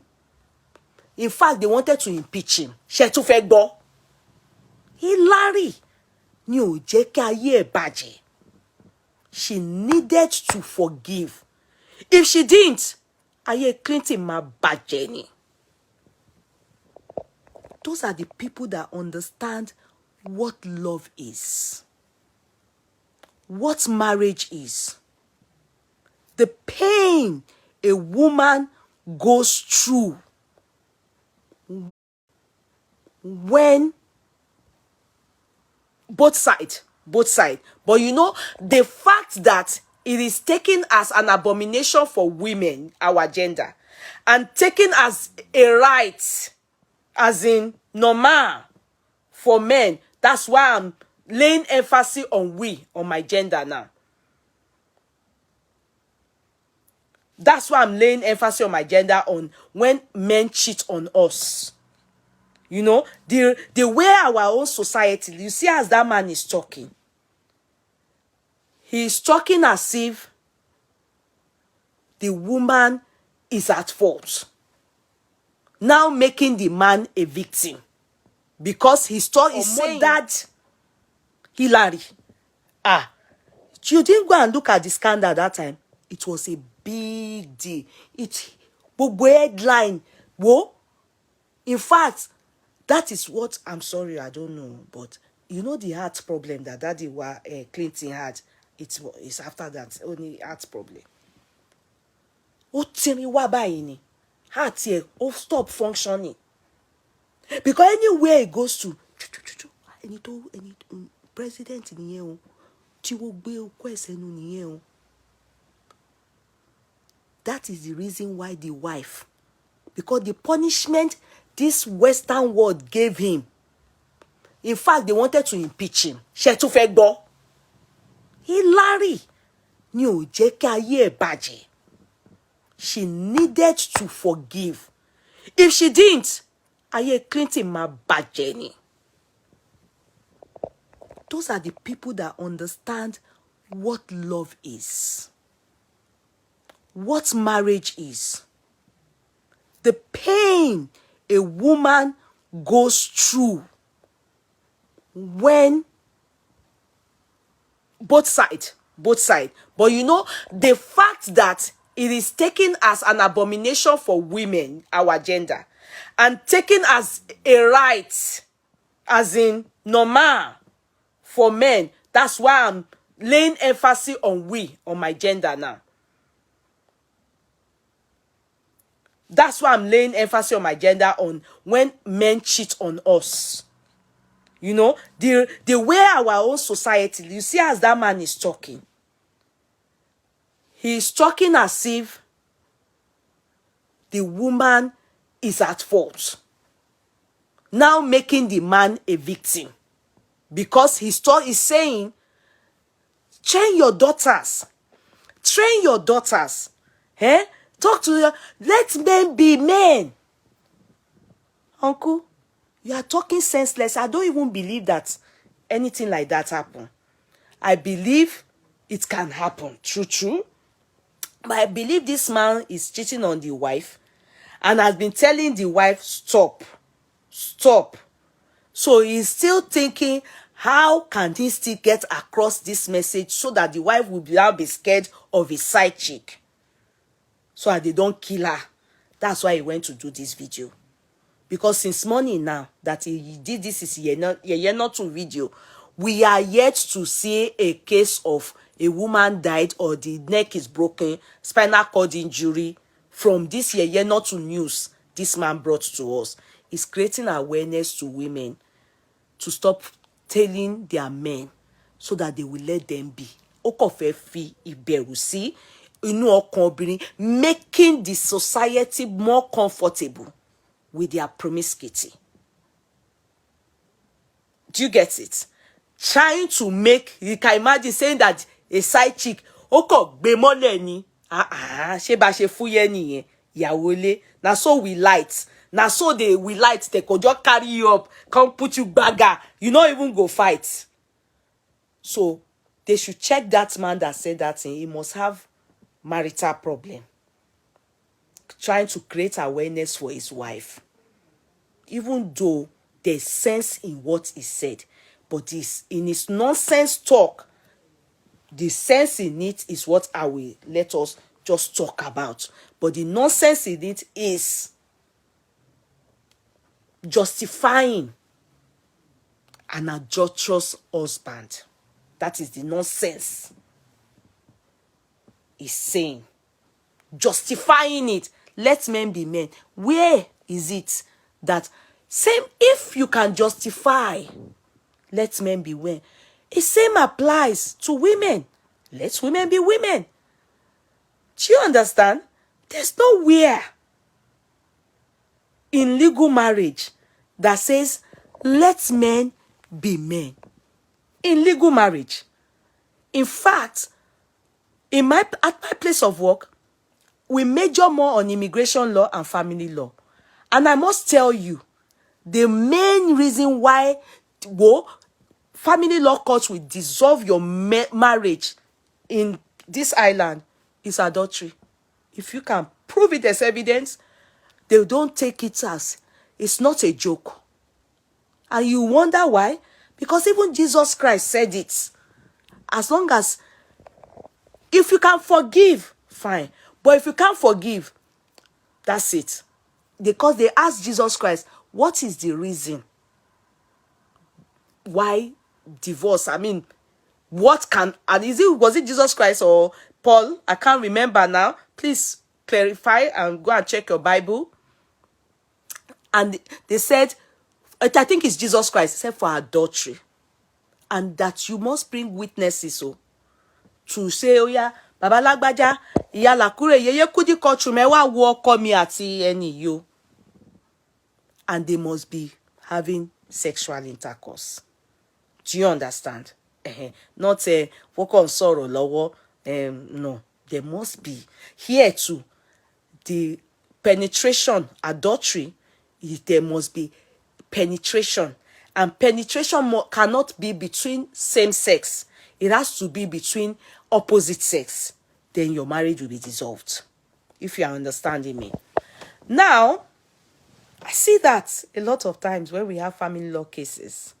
in fact, they wanted to impeach him. Ṣé tún fẹ́ gbọ́? Hillary ni ò jẹ́ kí ayé ẹ̀ bàjẹ́. She needed to forgive. If she didn't, ayé Clinton máa bàjẹ́ ni. Those are the people that understand what love is, what marriage is, the pain a woman goes through when both sides. But you know, the fact that it is taken as an abomination for women, our gender, and taken as a right, as in normal for men. That's why I'm laying emphasis on we, on my gender now. That's why I'm laying emphasis on my gender on when men cheat on us. You know, the way our own society, you see as that man is talking. He's talking as if the woman is at fault. Now making the man a victim. Because his thought is saying that Hillary. You didn't go and look at the scandal that time. It was a big deal. It headline. Whoa. In fact, that is what, I'm sorry, I don't know, but you know the heart problem that Daddy Clinton had. It's after that only heart problem. Ó tiri wá báyìí ni. Heart here, stop functioning. Because anywhere it goes to, any president nìyẹn o. Tí wọ́n gbé okó ẹsẹ̀ nù nìyẹn o. That is the reason why the wife, because the punishment this Western world gave him, in fact, they wanted to impeach him. Ṣé tún fẹ́ gbọ́? Hillary ni ò jẹ́ kí ayé ẹ̀ bàjẹ́. She needed to forgive. If she didn't, ayé Clinton máa bàjẹ́ ni. Those are the people that understand what love is, what marriage is, the pain a woman goes through when both sides. But you know, the fact that it is taken as an abomination for women, our gender, and taken as a right, as in normal for men. That's why I'm laying emphasis on on my gender now. That's why I'm laying emphasis on my gender on when men cheat on us. You know, the way our own society, you see as that man is talking. He's talking as if the woman is at fault. Now making the man a victim. Because his thought is saying, train your daughters. Train your daughters. Eh? Talk to them. Let men be men. Uncle, you are talking senseless. I don't even believe that anything like that happen. I believe it can happen. True. But I believe this man is cheating on the wife and has been telling the wife, stop. So he's still thinking, how can he still get across this message so that the wife will now be scared of his side chick, so that they don't kill her. That's why he went to do this video. Because since morning now that he did this is not to video, we are yet to see a case of a woman died or the neck is broken, spinal cord injury from this not to news this man brought to us. Is creating awareness to women to stop telling their men so that they will let them be. Okofefi iberusi inu ọkàn obìnrin, making the society more comfortable with their promiscuity. Do you get it? Trying to make, you can imagine saying that a side chick, oko gbe mole ni, ṣé bá ṣe fúyẹ́ nìyẹn, ìyàwó ilé. Na so we light. Na so we light, they could just carry you up, come put you bagger. You not even go fight. So they should check that man that said that thing. He must have marital problem. Trying to create awareness for his wife. Even though there's sense in what he said. But in his nonsense talk, the sense in it is what I will let us just talk about. But the nonsense in it is justifying an adulterous husband. That is the nonsense he's saying. Justifying it. Let men be men. Where is it that same if you can justify let men be men, the same applies to women. Let women be women. Do you understand? There's nowhere in legal marriage that says let men be men. In legal marriage. In fact, at my place of work, we major more on immigration law and family law. And I must tell you, the main reason why family law courts will dissolve your marriage in this island is adultery. If you can prove it as evidence, they don't take it as, it's not a joke. And you wonder why? Because even Jesus Christ said it. As long as, if you can forgive, fine. But if you can't forgive, that's it. Because they asked Jesus Christ, what is the reason why divorce? I mean, what can, and was it Jesus Christ or Paul? I can't remember now. Please clarify and go and check your Bible. And they said, I think it's Jesus Christ, he said for adultery. And that you must bring witnesses to say, oh yeah, Baba Lagbaja, Iya Lakure, Yeye Kudi Kochu Mewa wo ọkọ mi àti ẹni yo. And they must be having sexual intercourse. Do you understand? Not work on sorrow lower. No, there must be here too. The penetration, adultery, there must be penetration. And penetration cannot be between same sex. It has to be between opposite sex. Then your marriage will be dissolved. If you are understanding me. Now, I see that a lot of times when we have family law cases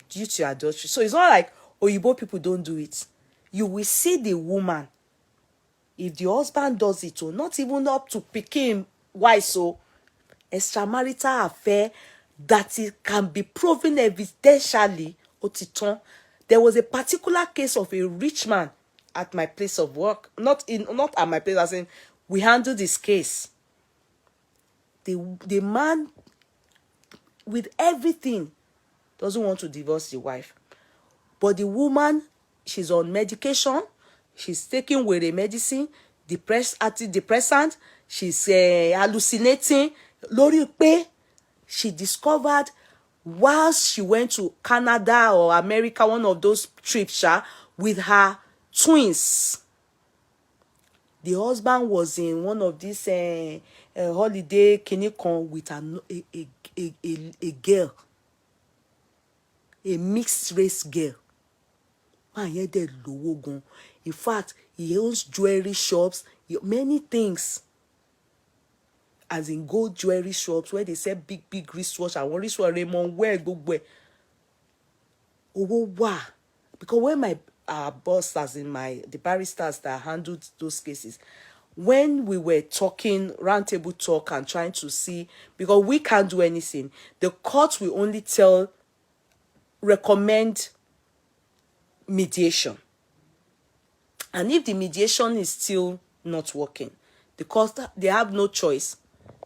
due to adultery. So it's not like Oyibo people don't do it. You will see the woman, if the husband does it, or not even up to picking why so extramarital affair, that it can be proven evidentially. Otiton. There was a particular case of a rich man at my place of work. Not at my place, as in we handled this case. The man with everything doesn't want to divorce the wife. But the woman, she's on medication. She's taking were medicine, antidepressant. She's hallucinating. Lori pe, she discovered whilst she went to Canada or America, one of those trips, with her twins. The husband was in one of these holiday kinikon with a girl, a mixed race girl. Man, yeah, they low gun. In fact, he owns jewelry shops, many things. As in gold jewelry shops where they sell big wristwatch and one wristwatch Raymond wear go where. Oh wow. Because when my boss, as in the barristers that handled those cases, when we were talking, roundtable talk and trying to see, because we can't do anything, the court will only recommend mediation. And if the mediation is still not working, the court, they have no choice.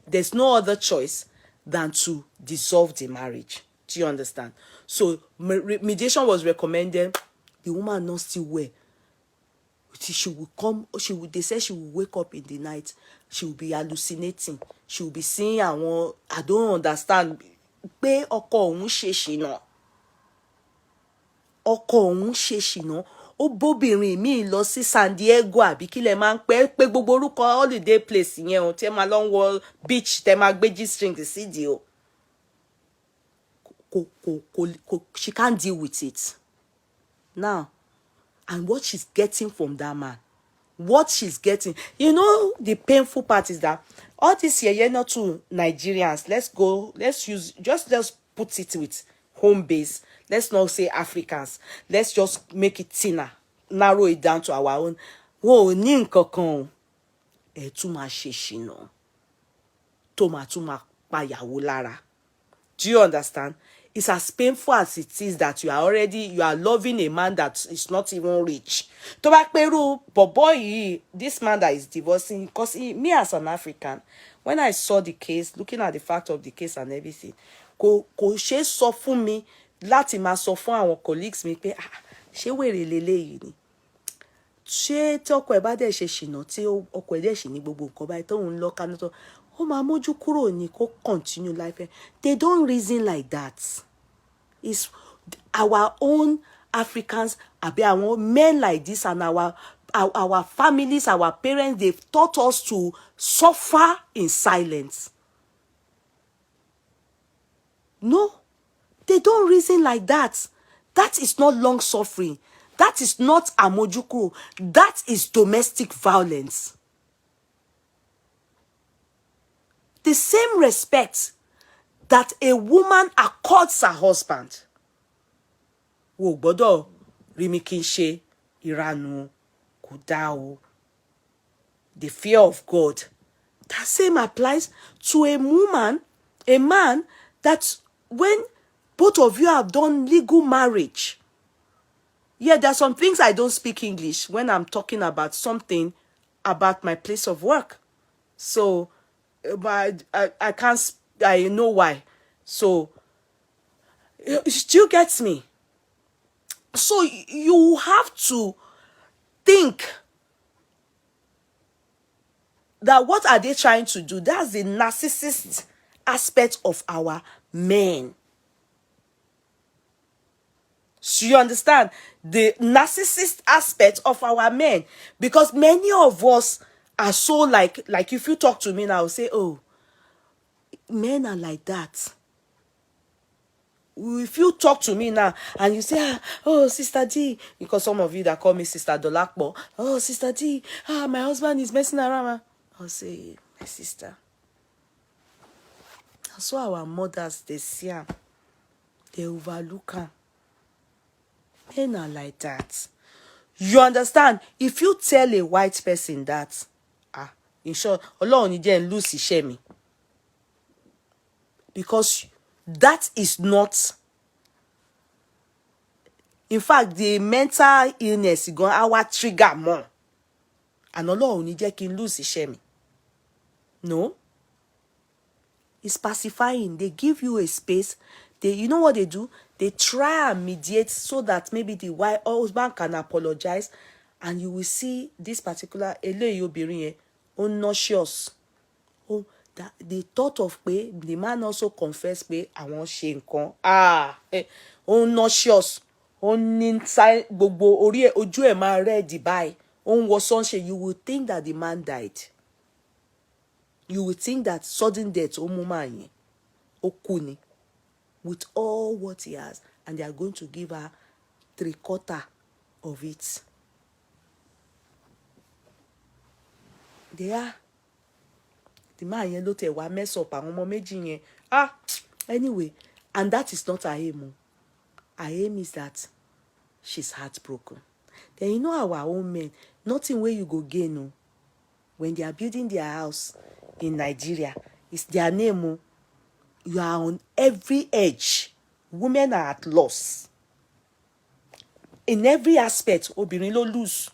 There's no other choice than to dissolve the marriage. Do you understand? So mediation was recommended. The woman not still well. She will come. They say she will wake up in the night. She will be hallucinating. She will be seeing. I don't understand. Pé ọkọ òun ṣe ṣìnà. Ọkọ òun ṣe ṣìnà. Ó bóbìnrin mi lọ sí San Diego àbí kí lẹ máa ń pé gbogbo orúkọ holiday place yẹn o, tẹ́ máa lọ wọ beach, tẹ́ máa gbé G-string sídìí o. She can't deal with it. Now, and what she's getting from that man, what she's getting, the painful part is that all this year, not to Nigerians, let's put it with home base. Let's not say Africans. Let's just make it thinner, narrow it down to our own. Whoa, ní nǹkankan tún máa ṣe ṣìnà tó máa tún máa pàyàwó lára. Do you understand? It's as painful as it is that you are loving a man that is not even rich. To bá pẹ̀rú boy, this man that is divorcing, because me as an African, when I saw the case, looking at the fact of the case and everything, kò ṣe sọ fún mi láti máa sọ fún àwọn colleagues mi pé ṣé wèrè leléyìí ni, ṣé tí ọkọ ẹ̀ bá dẹ̀ ṣe ṣìnà tí ọkọ ẹ̀ dẹ̀ ṣì ní gbogbo nǹkan báyìí tóun lọ kánú tó ó máa mójú kúrò ní kó continue life. They don't reason like that. It's our own Africans, àbí àwọn men like this, and our our families, our parents, they've taught us to suffer in silence. No, they don't reason like that. That is not long suffering. That is not amojuku. That is domestic violence. The same respect that a woman accords her husband. Wo gbọ́dọ̀ rí mi kí n ṣe ìranù kò dáa o. The fear of God. That same applies to a woman, a man, that when both of you have done legal marriage. Yeah, there are some things I don't speak English when I'm talking about something about my place of work. So, but I can't, I know why. So, it still gets me. So, you have to think that what are they trying to do? That's the narcissist aspect of our men. So you understand the narcissist aspect of our men, because many of us are so like if you talk to me now, I'll say, oh, men are like that. If you talk to me now and you say, oh, Sister D, because some of you that call me Sister Dolakbo, oh, Sister D, my husband is messing around. I'll say, my sister. That's why our mothers, they see them. They overlook them. Men are like that. You understand? If you tell a white person that, in short, Ọlọ́run ní jẹ́ n lose iṣẹ́ mi. Because that is not, in fact, the mental illness is going to trigger more. And Ọlọ́run ní jẹ́ kí n lose iṣẹ́ mi. No. It's pacifying. They give you a space. You know what they do? They try and mediate so that maybe the husband can apologize, and you will see this particular nauseous. Oh, that the thought of the man also confessed àwọn ṣe nǹkan. Nauseous. Inside gbogbo orí ojú ẹ̀ máa red báyìí. Was sunshine. You will think that the man died. You will think that sudden death muma okuni. With all what he has, and they are going to give her 3/4 of it. They are. The man yẹn ló tẹ̀ wá mess up àwọn ọmọ méjì yẹn. Anyway, and that is not her aim. Her aim is that she's heartbroken. Then you know our own men, nothing where you go gain. When they are building their house in Nigeria, it's their name. You are on every edge. Women are at loss. In every aspect, obìnrin ló lose.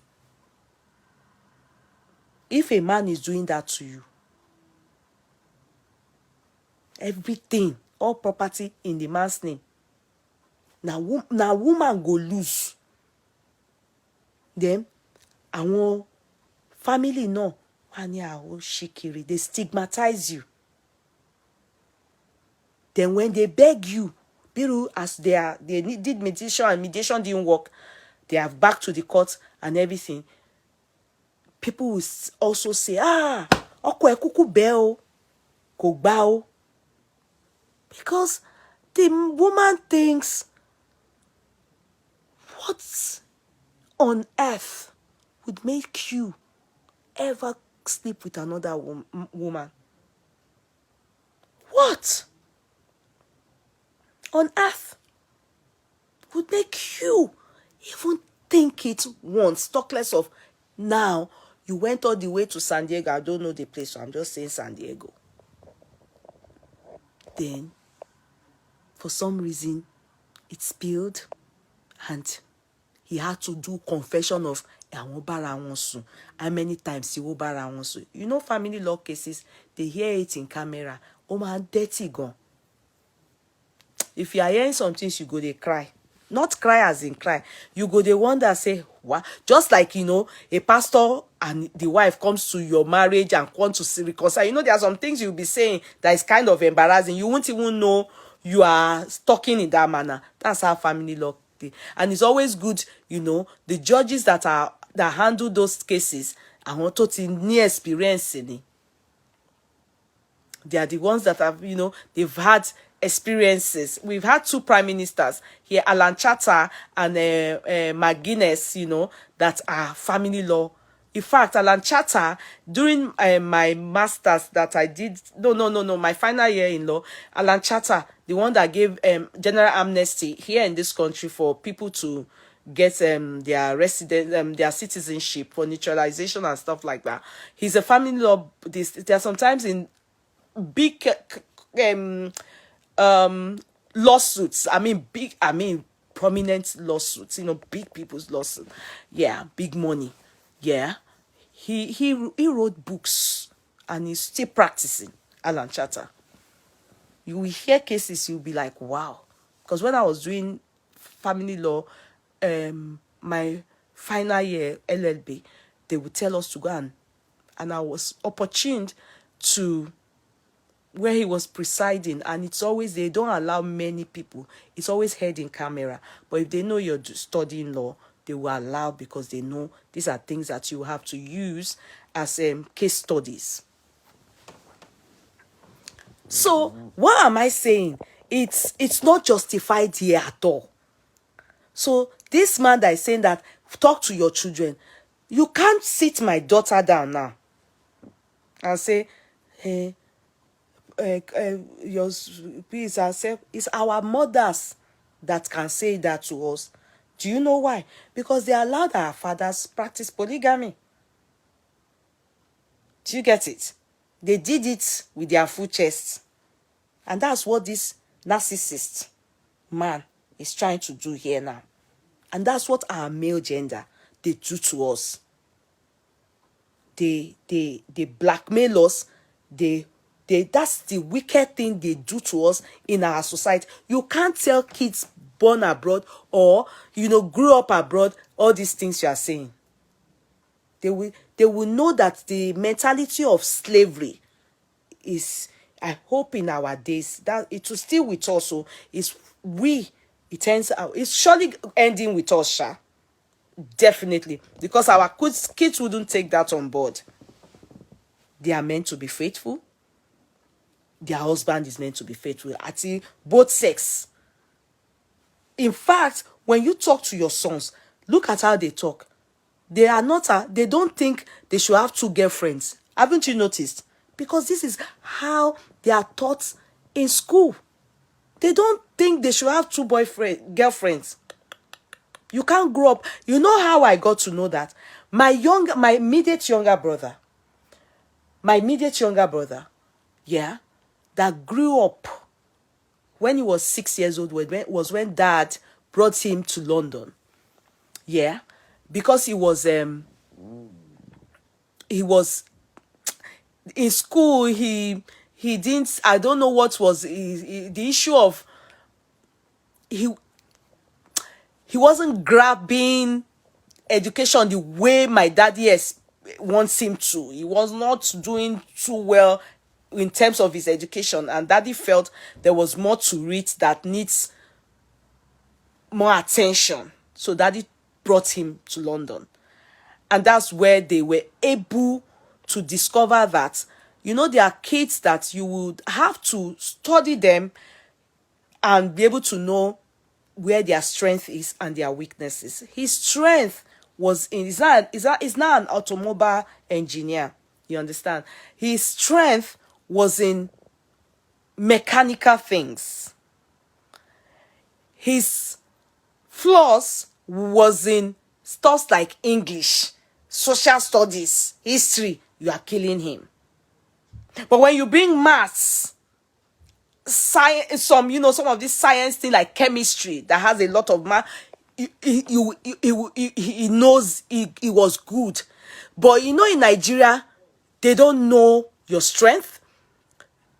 If a man is doing that to you, everything, all property in the man's name, now woman go lose. Then, àwọn family no, shikiri, they stigmatize you. Then when they beg you, Biru, as they did mediation and mediation didn't work, they have back to the court and everything. People will also say, ọkọ ẹ̀ kúkú bẹ́ o, kò gbà o. Because the woman thinks, what on earth would make you ever sleep with another woman? What on earth would make you even think it once? Talk less of now. You went all the way to San Diego. I don't know the place, so I'm just saying San Diego. Then, for some reason, it spilled, and he had to do confession of how many times he will bara. You know, family law cases, they hear it in camera. Oh man, dirty gone. If you are hearing some things, you go they cry. Not cry as in cry. You go they wonder, say, what? Just like, you know, a pastor and the wife comes to your marriage and want to reconcile. You know, there are some things you'll be saying that is kind of embarrassing. You won't even know you are talking in that manner. That's how family law. And it's always good, you know, the judges that are that handle those cases, àwọn tó ti ní experience ni. They are the ones that have, they've had experiences. We've had two prime ministers here, Alan Chatter and McGuinness, that are family law. In fact, Alan Chatter, during my master's that I did, my final year in law, Alan Chatter, the one that gave general amnesty here in this country for people to get their their citizenship for naturalization and stuff like that. He's a family law. There are sometimes in big lawsuits. Prominent lawsuits, big people's lawsuits. Yeah, big money. Yeah. He wrote books and he's still practicing, Alan Chatter. You will hear cases, you'll be like, wow. Because when I was doing family law, my final year LLB, they would tell us to go and I was opportuned to where he was presiding, and it's always, they don't allow many people, it's always heard in camera, but if they know you're studying law, they will allow, because they know these are things that you have to use as case studies. So what am I saying? It's not justified here at all. So this man that is saying that, talk to your children, you can't sit my daughter down now and say, hey, please accept. It's our mothers that can say that to us. Do you know why? Because they allowed our fathers practice polygamy. Do you get it? They did it with their full chest. And that's what this narcissist man is trying to do here now. And that's what our male gender, they do to us. They blackmail us. That's the wicked thing they do to us in our society. You can't tell kids born abroad or, grew up abroad, all these things you are saying. They will know that the mentality of slavery is, I hope in our days, that it will still with us. So it ends out. It's surely ending with us, Sha. Definitely. Because our kids wouldn't take that on board. They are meant to be faithful. Their husband is meant to be faithful. At both sex. In fact, when you talk to your sons, look at how they talk. They don't think they should have two girlfriends. Haven't you noticed? Because this is how they are taught in school. They don't think they should have two girlfriends. You can't grow up. You know how I got to know that? My immediate younger brother, yeah, that grew up when he was 6 years old was when dad brought him to London. Yeah, because he was in school. He didn't, I don't know what was the issue of, he wasn't grabbing education the way my daddy wants him to. He was not doing too well in terms of his education, and daddy felt there was more to it that needs more attention. So daddy brought him to London, and that's where they were able to discover that, there are kids that you would have to study them and be able to know where their strength is and their weaknesses. His strength was in, he's not an automobile engineer. You understand? His strength was in mechanical things. His flaws was in stuff like English, social studies, history. You are killing him. But when you bring maths, science, some of this science thing like chemistry that has a lot of math, he knows he was good. But in Nigeria, they don't know your strength.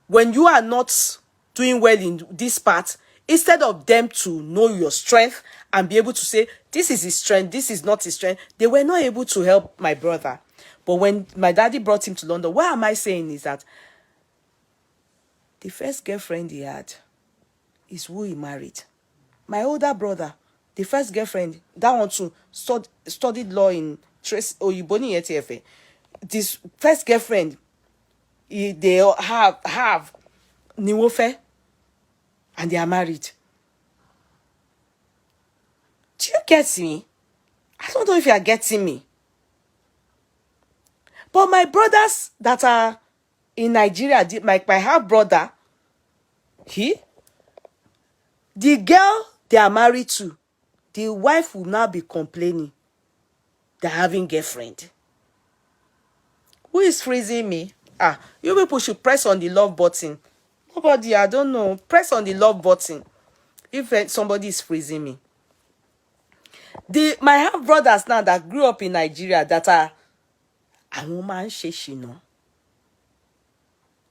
When you are not doing well in this part, instead of them to know your strength and be able to say, this is his strength, this is not his strength, they were not able to help my brother. But when my daddy brought him to London, what am I saying is that the first girlfriend he had is who he married. My older brother, the first girlfriend, that one too, studied law in Trace òyìnbó nìyẹn tí ẹ fẹ́. This first girlfriend, they have ni wọ́n fẹ́, and they are married. Do you get me? I don't know if you are getting me. But my brothers that are in Nigeria, my half brother, the girl they are married to, the wife will now be complaining they're having girlfriend. Who is freezing me? You people should press on the love button. Nobody, I don't know. Press on the love button if somebody is freezing me. My half brothers now that grew up in Nigeria that are a woman sheshino.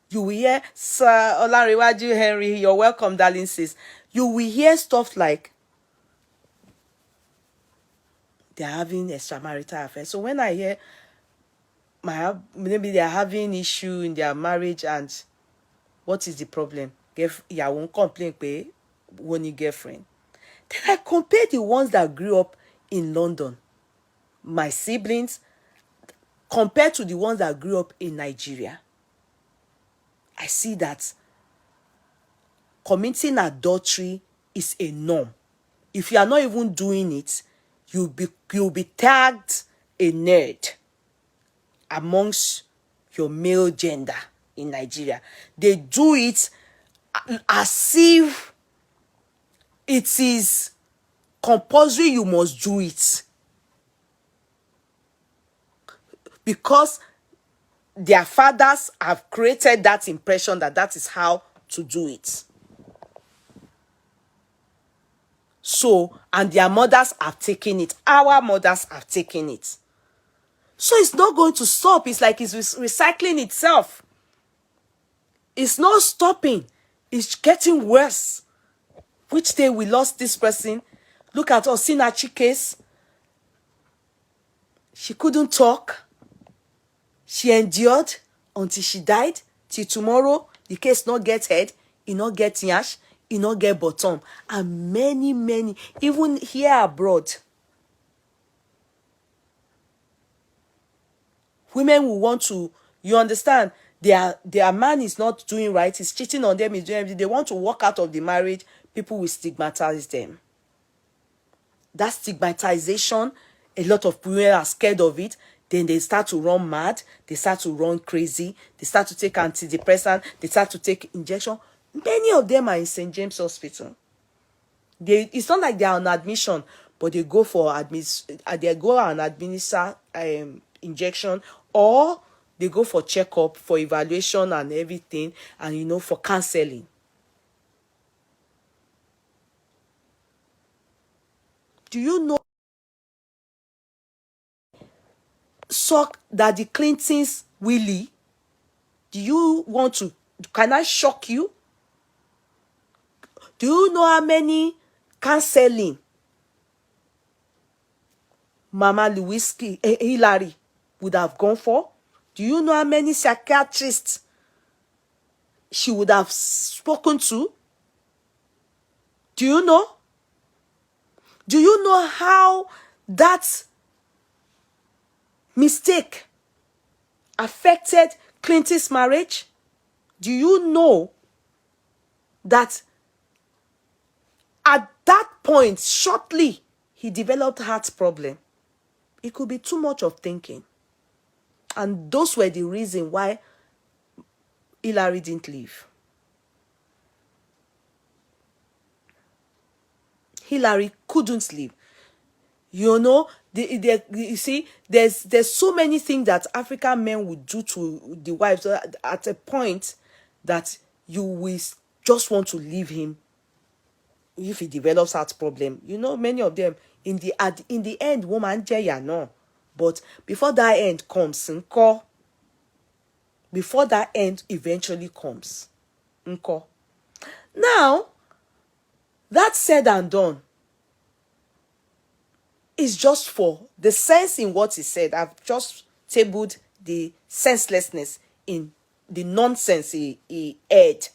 You will hear, Sir Olariwaju Henry, you're welcome, darling sis. You will hear stuff like they're having extramarital affairs. So when I hear maybe they're having issue in their marriage, and what is the problem? Yeah, won't complain pay one girlfriend. Then I compare the ones that grew up in London, my siblings, compared to the ones that grew up in Nigeria. I see that committing adultery is a norm. If you are not even doing it, you'll be tagged a nerd amongst your male gender in Nigeria. They do it as if it is compulsory, you must do it. Because their fathers have created that impression that is how to do it. So, and their mothers have taken it. Our mothers have taken it. So it's not going to stop. It's like it's recycling itself. It's not stopping. It's getting worse. Which day we lost this person? Look at Osinachi case. She couldn't talk. She endured until she died. Till tomorrow, the case not get head, it not get yash, it not get bottom. And many, even here abroad, women will want to, you understand, their man is not doing right, he's cheating on them, he's doing everything. They want to walk out of the marriage, people will stigmatize them. That stigmatization, a lot of women are scared of it. Then they start to run mad, they start to run crazy, they start to take antidepressant, they start to take injection. Many of them are in St. James Hospital. It's not like they are on admission, but they go and administer injection, or they go for checkup, for evaluation and everything, and for counseling. Do you know suck that the Clintons Willie? Do you want to? Can I shock you? Do you know how many counseling Mama Lewinsky, Hillary would have gone for? Do you know how many psychiatrists she would have spoken to? Do you know? Do you know how that mistake affected Clinton's marriage? Do you know that at that point, shortly, he developed heart problem? It could be too much of thinking. And those were the reason why Hillary didn't leave. Hillary couldn't leave. You see, there's so many things that African men would do to the wives at a point that you will just want to leave him if he develops heart problem. Many of them in the end, woman jaya no. But before that end comes, before that end eventually comes, now that said and done, is just for the sense in what he said. I've just tabled the senselessness in the nonsense he aired.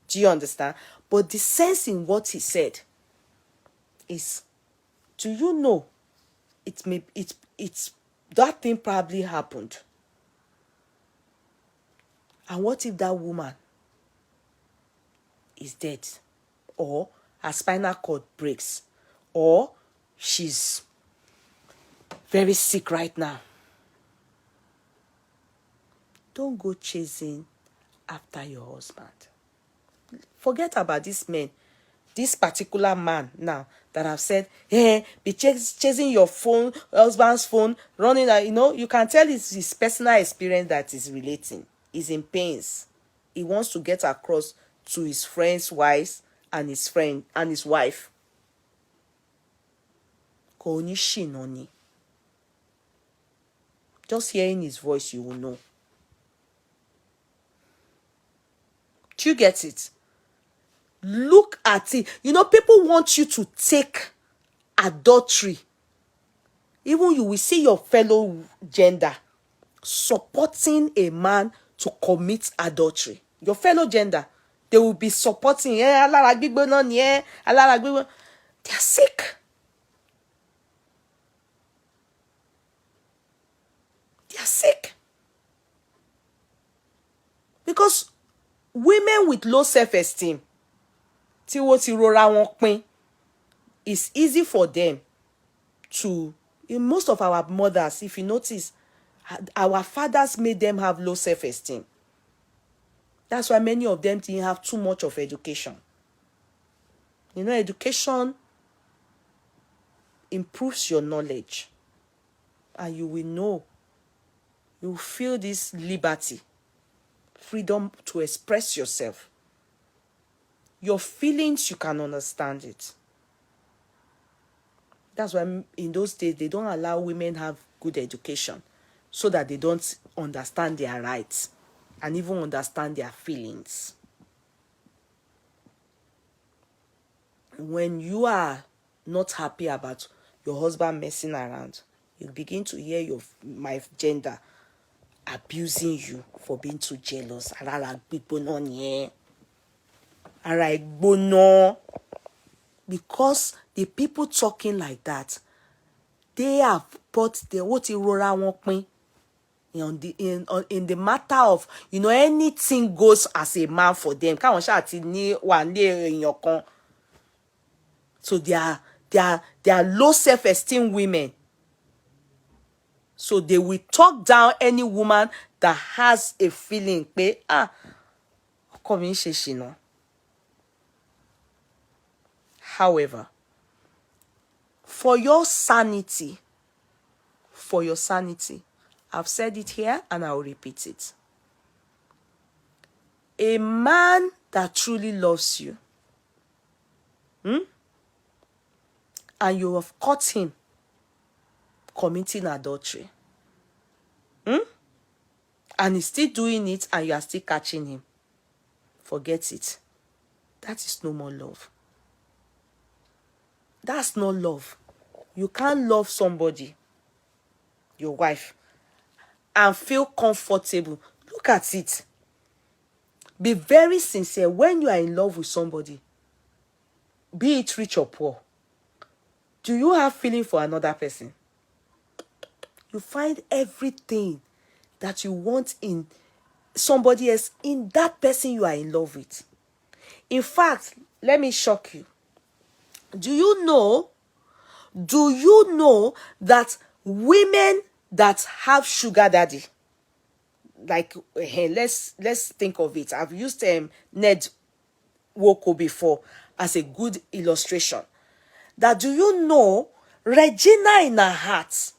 Do you understand? But the sense in what he said is, do you know, it's that thing probably happened. And what if that woman is dead, or her spinal cord breaks, or she's very sick right now? Don't go chasing after your husband. Forget about this man, this particular man now that I've said, hey, be chasing your phone, husband's phone, running. You can tell it's his personal experience that is relating. He's in pains. He wants to get across to his friends' wives and his friend and his wife. Just hearing his voice, you will know. Do you get it? Look at it. People want you to take adultery. Even you will see your fellow gender supporting a man to commit adultery. Your fellow gender, they will be supporting. They are sick. They are sick. Because women with low self-esteem, it's easy for them to, in most of our mothers, if you notice, our fathers made them have low self-esteem. That's why many of them didn't have too much of education. Education improves your knowledge. And you will know. You will feel this liberty, freedom to express yourself. Your feelings, you can understand it. That's why in those days, they don't allow women have good education so that they don't understand their rights and even understand their feelings. When you are not happy about your husband messing around, you begin to hear my gender abusing you for being too jealous. Because the people talking like that, they have put the what in the matter of anything goes as a man for them. So they are low self-esteem women. So they will talk down any woman that has a feeling. However, for your sanity, I've said it here and I'll repeat it. A man that truly loves you, and you have caught him committing adultery, and he's still doing it and you are still catching him, forget it. That is no more love. That's not love. You can't love somebody, your wife, and feel comfortable. Look at it. Be very sincere when you are in love with somebody, be it rich or poor. Do you have feeling for another person? You find everything that you want in somebody else in that person you are in love with. In fact, let me shock you. Do you know that women that have sugar daddy, like let's think of it. I've used Ned Woko before as a good illustration. That do you know Regina in her heart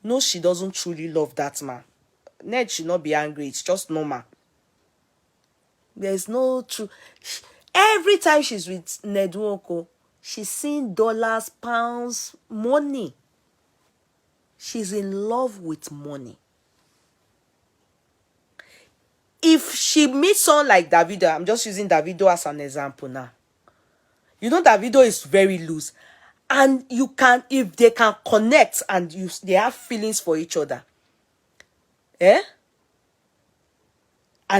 knows she doesn't truly love that man. Ned should not be angry. It's just normal. There's no true. Every time she's with Ned Woko, she's seeing dollars, pounds, money. She's in love with money. If she meets someone like Davido, I'm just using Davido as an example now. Davido is very loose. And you can, if they can connect and they have feelings for each other. And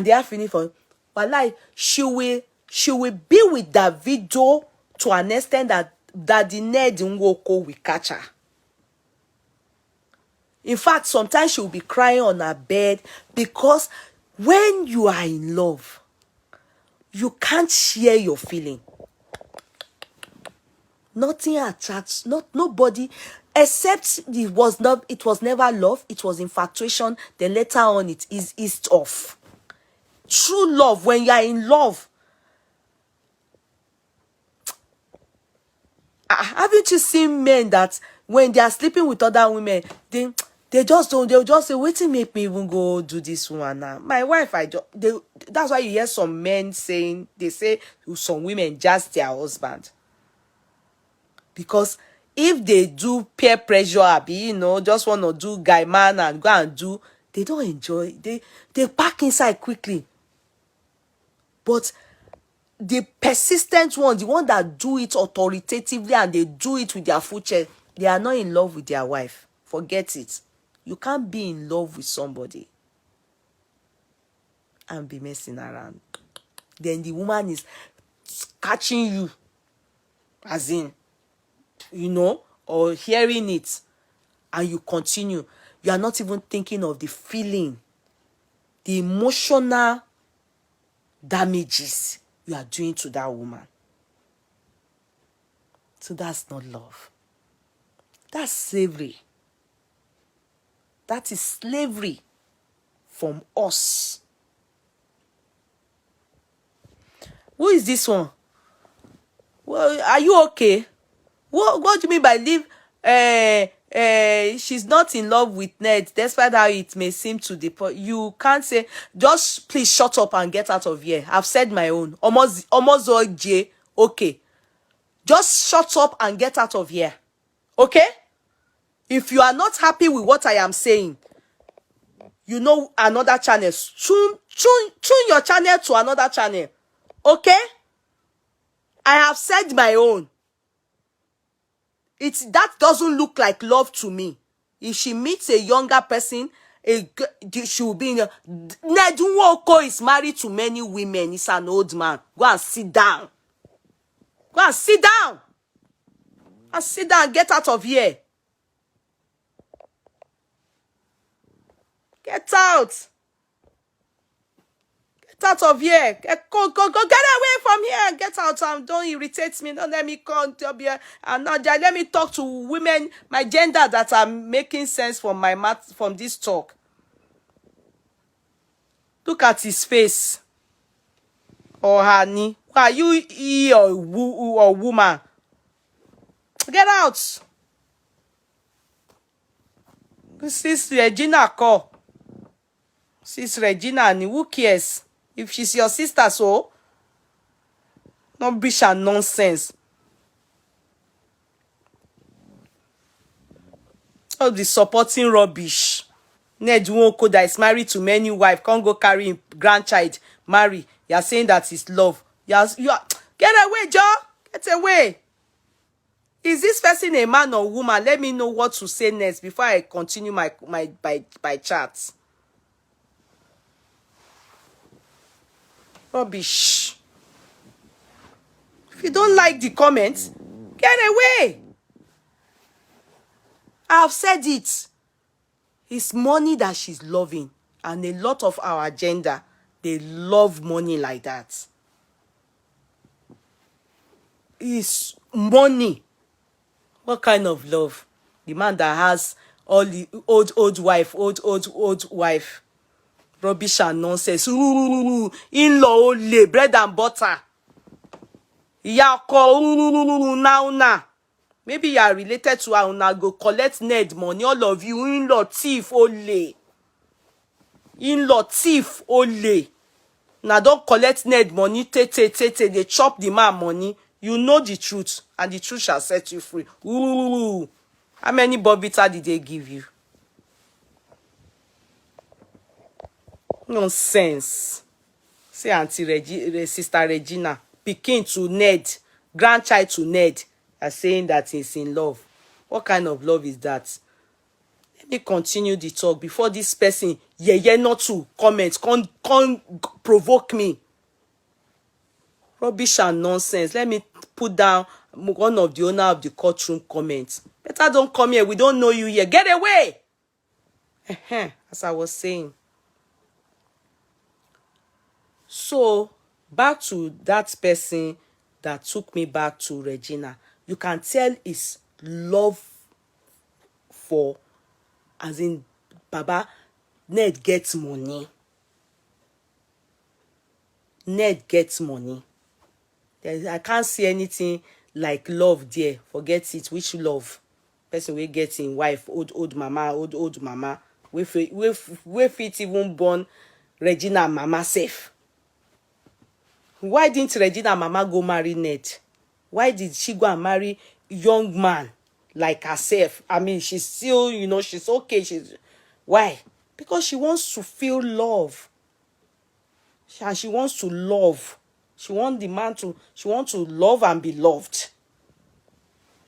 they have feelings for, but like, she will be with Davido to an extent that the Ned Nwoko will catch her. In fact, sometimes she will be crying on her bed, because when you are in love, you can't share your feeling. Nothing attracts, nobody, except it was never love, it was infatuation. Then later on it is eased off. True love, when you are in love, haven't you seen men that when they are sleeping with other women, they'll just say, waiting make me even go do this one now. My wife, that's why you hear some men saying, they say some women just their husband. Because if they do peer pressure, just want to do guy man and go and do, they don't enjoy. They pack inside quickly. But the persistent ones, the one that do it authoritatively and they do it with their full chest, they are not in love with their wife. Forget it. You can't be in love with somebody and be messing around. Then the woman is catching you, as in, or hearing it, and you continue. You are not even thinking of the feeling, the emotional damages you are doing to that woman. So that's not love. That's slavery. That is slavery from us. Who is this one? Well, are you okay? What do you mean by leave? She's not in love with Ned, despite how it may seem to the point. You can't say, just please shut up and get out of here. I've said my own. Almost J. Okay. Just shut up and get out of here. Okay? If you are not happy with what I am saying, another channel. Tune your channel to another channel. Okay? I have said my own. That doesn't look like love to me. If she meets a younger person, she will be in a... Ned Nwoko is married to many women. He's an old man. Go and sit down. Go and sit down. And sit down. Get out of here. Get out. Get out of here. Go get away from here. Get out. Don't irritate me. Don't let me come to here. And not let me talk to women, my gender, that are making sense from my mouth, from this talk. Look at his face. Or honey. Are you he or woman? Get out. Sis Regina call. Sis Regina, who cares? If she's your sister, so no bitch and nonsense. All the supporting rubbish. Ned Nwoko that is married to many wives, can't go carry him grandchild, marry. You are saying that is love. You are get away, Joe. Get away. Is this person a man or woman? Let me know what to say next before I continue my chat. Rubbish. If you don't like the comments, get away. I have said it. It's money that she's loving. And a lot of our agenda, they love money like that. It's money. What kind of love? The man that has all the old wife. Rubbish and nonsense. In-law only, bread and butter. Now. Maybe you are related to her, now go collect Ned money. All of you, in-law thief only. In-law thief only. Now don't collect Ned money. They chop the man money. You know the truth, and the truth shall set you free. How many bobita did they give you? Nonsense. Say Sister Regina, pikin to Ned, grandchild to Ned, are saying that he's in love. What kind of love is that? Let me continue the talk before this person, not to comment, can't provoke me. Rubbish and nonsense. Let me put down one of the owner of the courtroom comments. Better don't come here. We don't know you here. Get away. As I was saying. So, back to that person that took me back to Regina. You can tell it's love for, as in, Baba, Ned gets money. Ned gets money. I can't see anything like love there. Forget it. Which love? Person wey get him wife, old mama. We fit even born Regina mama safe. Why didn't Regina mama go marry Ned? Why did she go and marry young man like herself? I mean, she's still, she's okay. Why? Because she wants to feel love. And she wants to love. She wants to love and be loved.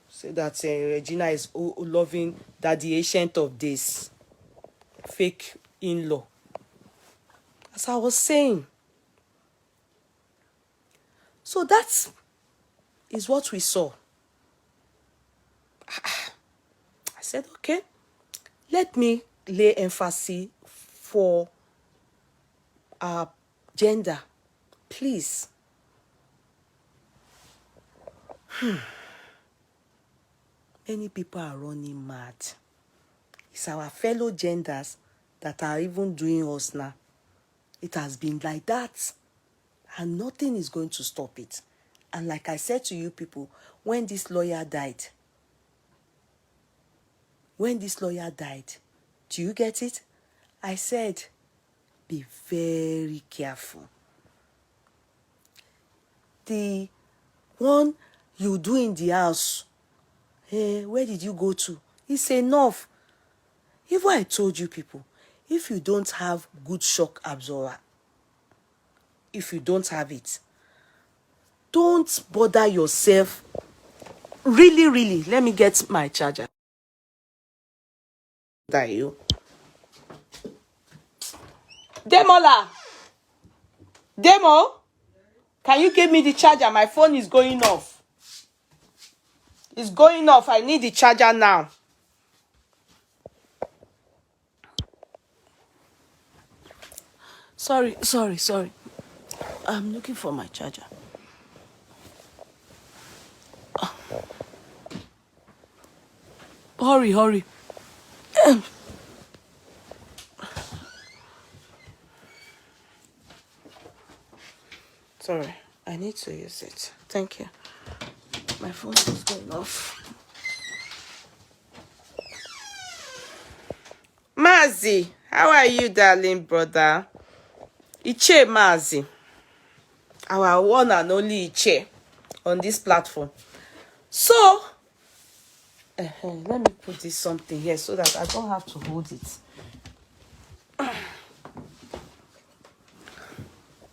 Say that Regina is loving Daddy Ancient of Days. Fake in-law. As I was saying. So that is what we saw. I said, okay, let me lay emphasis for our gender. Please. Many people are running mad. It's our fellow genders that are even doing us now. It has been like that. And nothing is going to stop it. And like I said to you people, when this lawyer died, do you get it? I said, be very careful. The one you do in the house, where did you go to? It's enough. Even I told you people, if you don't have good shock absorber, if you don't have it, don't bother yourself. Really, let me get my charger. You. Demola! Demo! Can you give me the charger? My phone is going off. It's going off. I need the charger now. Sorry. I'm looking for my charger. Hurry. Sorry, I need to use it. Thank you. My phone is going off. Mazi, how are you, darling brother? Iche Mazi. Our one and only Iche on this platform. So, let me put this something here so that I don't have to hold it.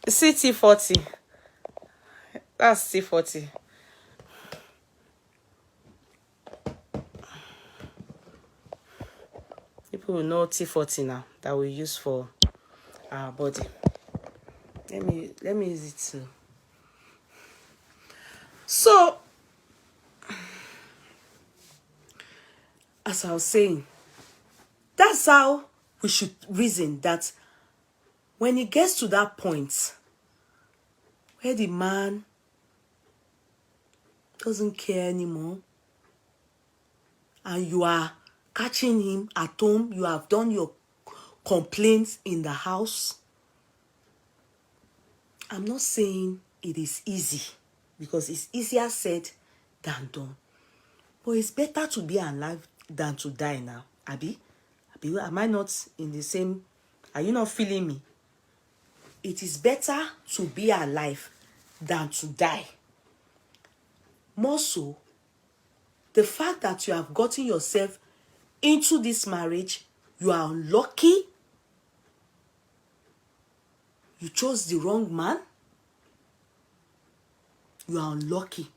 T40. That's T40. People will know T40 now that we use for our body. Let me use it too. So, as I was saying, that's how we should reason, that when it gets to that point where the man doesn't care anymore and you are catching him at home, you have done your complaints in the house. I'm not saying it is easy, because it's easier said than done. But it's better to be alive than to die now. Abi, am I not in the same? Are you not feeling me? It is better to be alive than to die. More so, the fact that you have gotten yourself into this marriage, you are unlucky. You chose the wrong man. You are unlucky.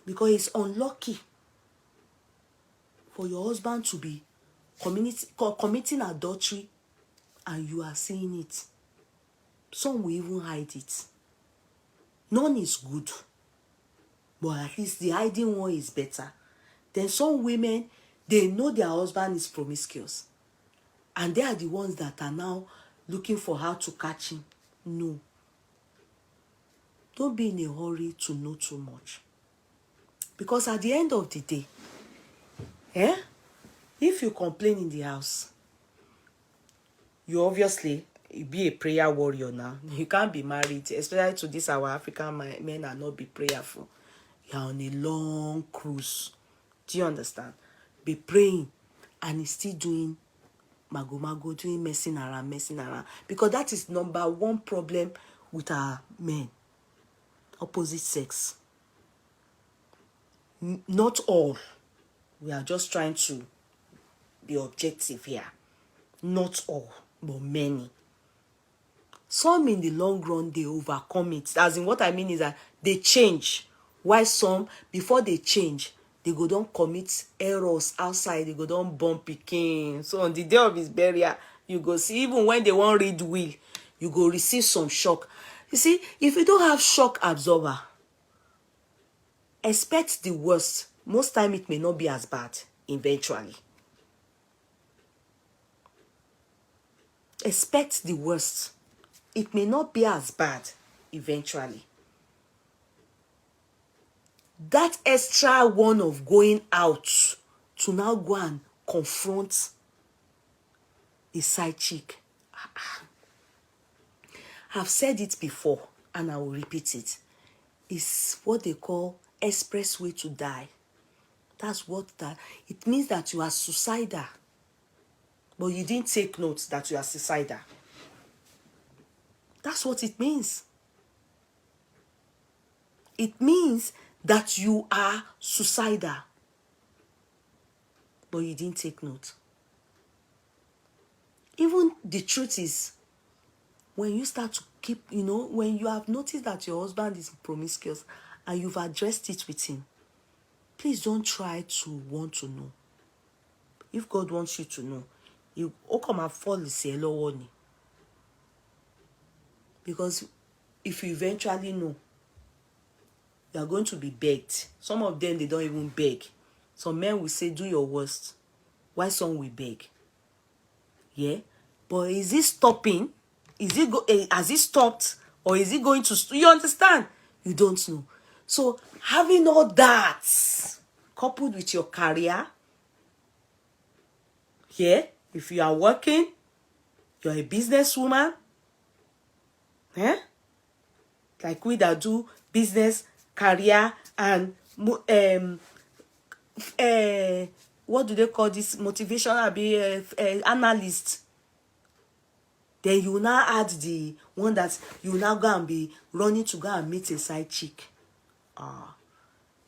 Because it's unlucky for your husband to be committing adultery and you are seeing it. Some will even hide it. None is good. But at least the hiding one is better. Then some women, they know their husband is promiscuous. And they are the ones that are now looking for how to catch him. No. Don't be in a hurry to know too much. Because at the end of the day, if you complain in the house, you obviously be a prayer warrior now. You can't be married, especially to this our African men are not be prayerful. You're on a long cruise. Do you understand? Be praying and he's still doing mago, doing messing around. Because that is number one problem with our men. Opposite sex. Not all. We are just trying to be objective here. Not all, but many. Some in the long run, they overcome it. As in, what I mean is that they change. While some, before they change, they go don't commit errors outside. They go don't bump Pikin. So on the day of his burial, you go see, even when they won't read will, you go receive some shock. You see, if you don't have shock absorber, expect the worst. Most time it may not be as bad eventually. Expect the worst. It may not be as bad eventually. That extra one of going out to now go and confront a side chick. I've said it before and I will repeat it. It's what they call express way to die. That's what that, it means that you are suicidal. But you didn't take note that you are suicidal. That's what it means. It means that you are suicidal. But you didn't take note. Even the truth is, when you start to keep, when you have noticed that your husband is promiscuous and you've addressed it with him, please don't try to want to know. If God wants you to know, you come and fall warning. Because if you eventually know, you are going to be begged. Some of them, they don't even beg. Some men will say, do your worst. Why some will beg? Yeah? But is it stopping? Has it stopped? Or is it going to... You understand? You don't know. So, having all that, coupled with your career, yeah? If you are working, you're a businesswoman, like we that do business, career, and what do they call this? Motivational analyst. Then you now add the one that you now go and be running to go and meet a side chick.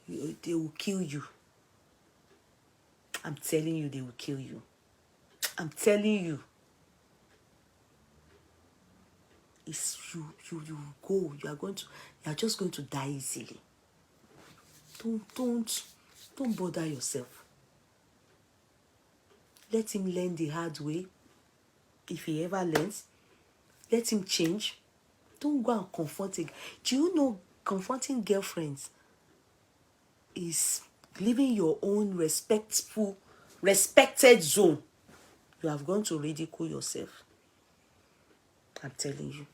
They will kill you. I'm telling you, they will kill you. I'm telling you. It's you go. You are just going to die easily. Don't bother yourself. Let him learn the hard way. If he ever learns, let him change. Don't go and confront him. Do you know confronting girlfriends is living your own respected zone? You have gone to ridicule yourself. I'm telling you.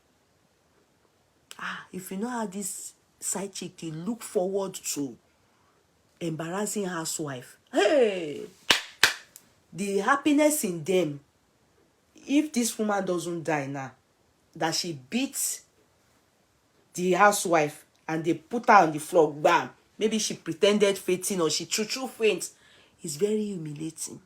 If you know how this side chick, they look forward to embarrassing housewife. Hey! The happiness in them, if this woman doesn't die now, that she beats the housewife and they put her on the floor, bam. Maybe she pretended fainting or she true faint. It's very humiliating.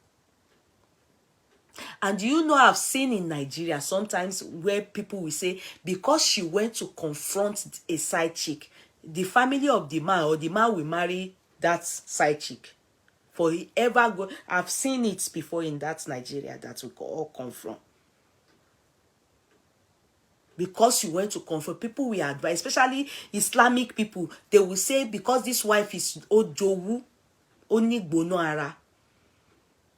And you know, I've seen in Nigeria sometimes where people will say, because she went to confront a side chick, the family of the man or the man will marry that side chick. For he ever go, I've seen it before in that Nigeria that we all come from. Because you went to confront, people will advise, especially Islamic people, they will say, because this wife is Ojowu, Onigbono ara.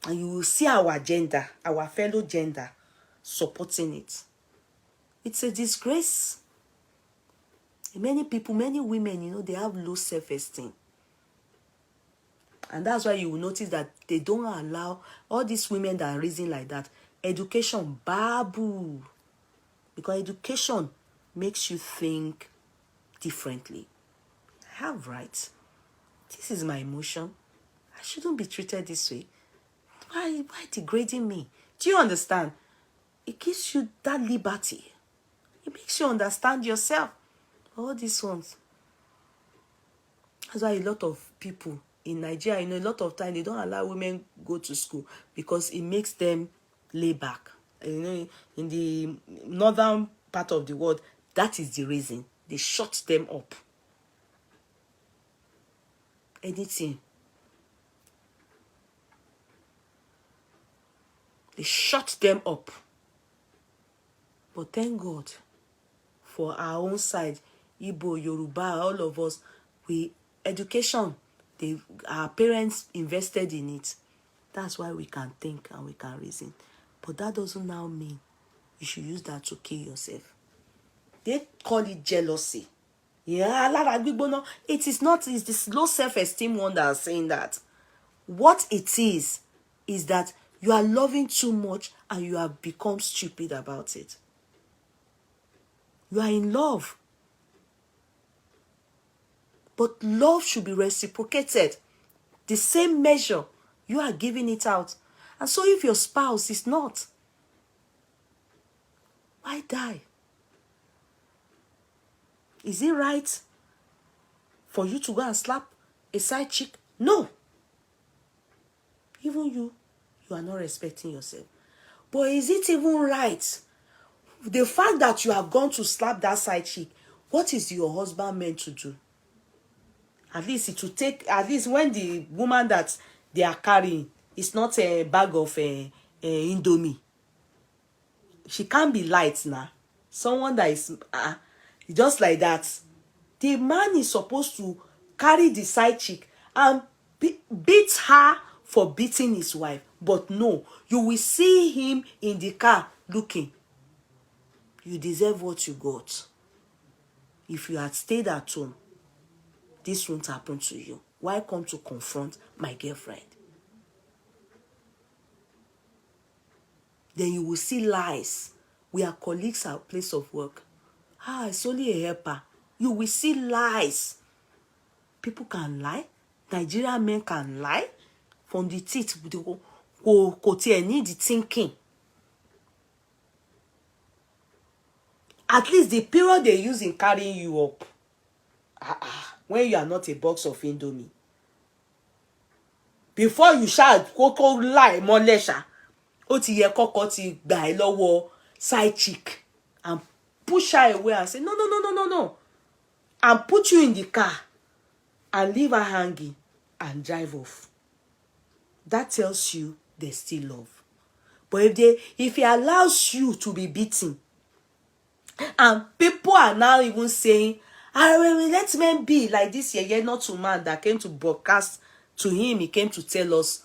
And you will see our gender, our fellow gender, supporting it. It's a disgrace. Many people, many women, they have low self-esteem. And that's why you will notice that they don't allow all these women that are raising like that. Education, babu. Because education makes you think differently. I have rights. This is my emotion. I shouldn't be treated this way. Why degrading me? Do you understand? It gives you that liberty. It makes you understand yourself. All these ones. That's why a lot of people in Nigeria, a lot of time they don't allow women go to school because it makes them lay back. In the northern part of the world, that is the reason. They shut them up. Anything. They shut them up. But thank God for our own side, Igbo, Yoruba, all of us, education, our parents invested in it. That's why we can think and we can reason. But that doesn't now mean you should use that to kill yourself. They call it jealousy. Yeah, it is not, it's this low self-esteem one that is saying that. What it is that you are loving too much and you have become stupid about it. You are in love. But love should be reciprocated. The same measure, you are giving it out. And so if your spouse is not, why die? Is it right for you to go and slap a side chick? No. Even you are not respecting yourself. But is it even right? The fact that you have gone to slap that side chick, what is your husband meant to do? At least it will take, at least when the woman that they are carrying is not a bag of Indomie. She can't be light now. Someone that is just like that. The man is supposed to carry the side chick and beat her for beating his wife. But no, you will see him in the car looking. You deserve what you got. If you had stayed at home, this won't happen to you. Why come to confront my girlfriend? Then you will see lies. We are colleagues at place of work. It's only a helper. You will see lies. People can lie. Nigerian men can lie. From the teeth, need the thinking. At least the period they use in carrying you up. When you are not a box of Indomie. Before you shall koko lie molesha. Ó ti yẹ kọ́kọ́ ti gbà ẹ́ lọ́wọ́ side chick and push her away and say no, and put you in the car and leave her hanging and drive off. That tells you there's still love. But if he allows you to be beaten, and people are now even saying, let men be like this here, not to man that came to broadcast to him, he came to tell us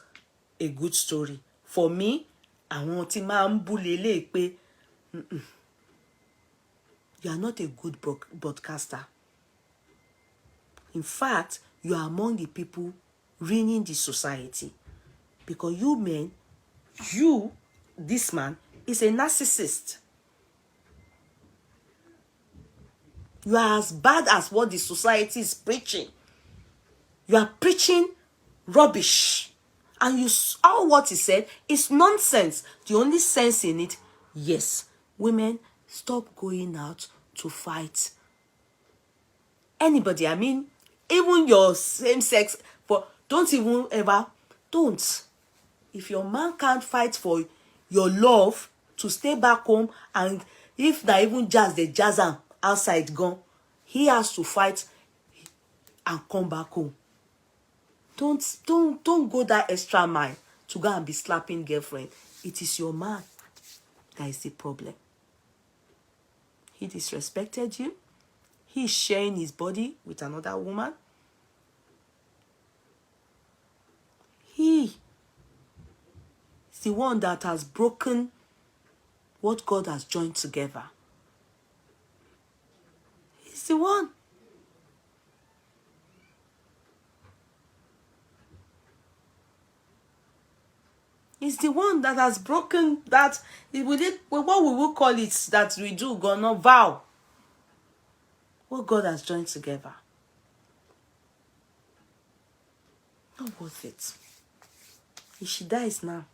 a good story. For me, I want him pé you are not a good broadcaster. In fact, you are among the people ruining the society. Because you men, this man, is a narcissist. You are as bad as what the society is preaching. You are preaching rubbish. And all what he said is nonsense. The only sense in it, yes, women, stop going out to fight anybody. I mean, even your same sex, but don't even ever, don't. If your man can't fight for your love to stay back home, and if not even the jazz am outside gone, he has to fight and come back home. Don't go that extra mile to go and be slapping girlfriend. It is your man that is the problem. He disrespected you. He is sharing his body with another woman. He is the one that has broken what God has joined together. He's the one. It's the one that has broken that. What we will call it that we do, gonna vow. What God has joined together. Not worth it. If she dies now,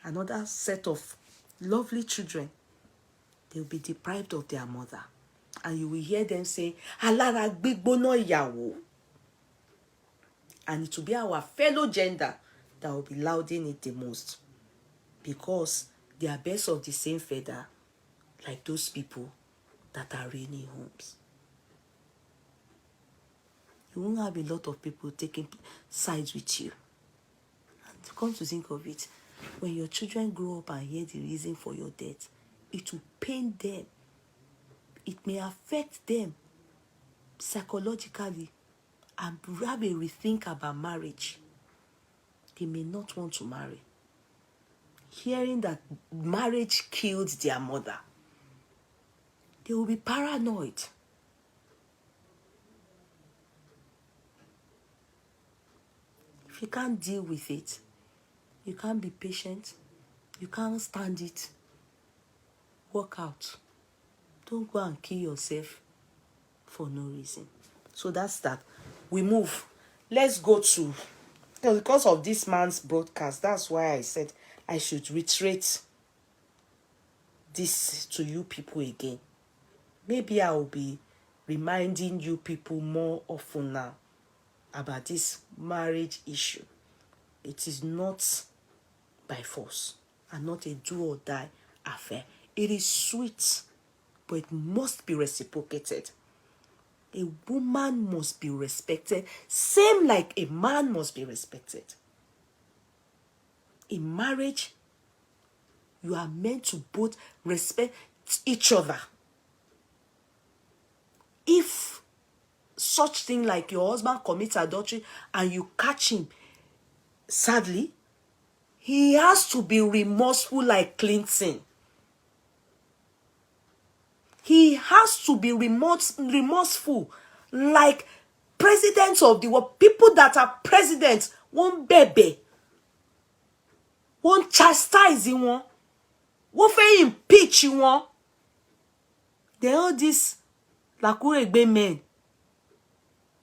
another set of lovely children, they'll be deprived of their mother. And you will hear them say, Alara gbigbono ìyàwó. And it will be our fellow gender that will be lauding it the most. Because they are birds of the same feather, like those people that are reigning homes. You won't have a lot of people taking sides with you. And to come to think of it, when your children grow up and hear the reason for your death, it will pain them. It may affect them psychologically and have a rethink about marriage. They may not want to marry. Hearing that marriage killed their mother, they will be paranoid. If you can't deal with it, you can't be patient, you can't stand it, walk out. Don't go and kill yourself for no reason. So that's that. We move. Let's go to, because of this man's broadcast, that's why I said I should reiterate this to you people again. Maybe I will be reminding you people more often now about this marriage issue. It is not by force and not a do or die affair. It is sweet, but it must be reciprocated. A woman must be respected, same like a man must be respected. In marriage, you are meant to both respect each other. If such thing like your husband commits adultery and you catch him, sadly, he has to be remorseful like Clinton. He has to be remorseful like presidents of the world. People that are presidents won't baby, won't chastise one, won't impeach one. They all these Lakuregbe men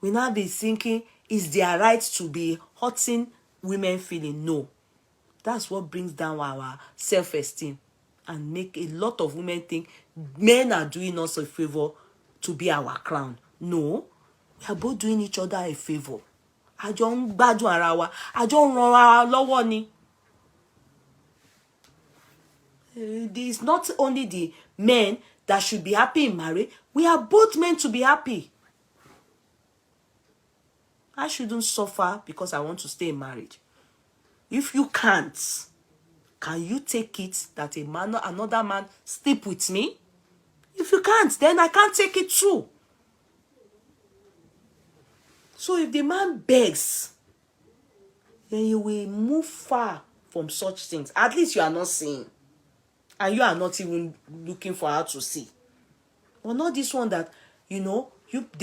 will now be thinking it's their right to be hurting women feeling. No. That's what brings down our self-esteem and make a lot of women think men are doing us a favor to be our crown. No. We are both doing each other a favor. A jọ ń gbádùn ara wa. A jọ ń ran ara lọ́wọ́ ni. It is not only the men that should be happy in marriage. We are both meant to be happy. I shouldn't suffer because I want to stay in marriage. If you can't, can you take it that a man or another man sleep with me? If you can't, then I can't take it too. So if the man begs, then you will move far from such things. At least you are not seeing. And you are not even looking for her to see. But not this one that, they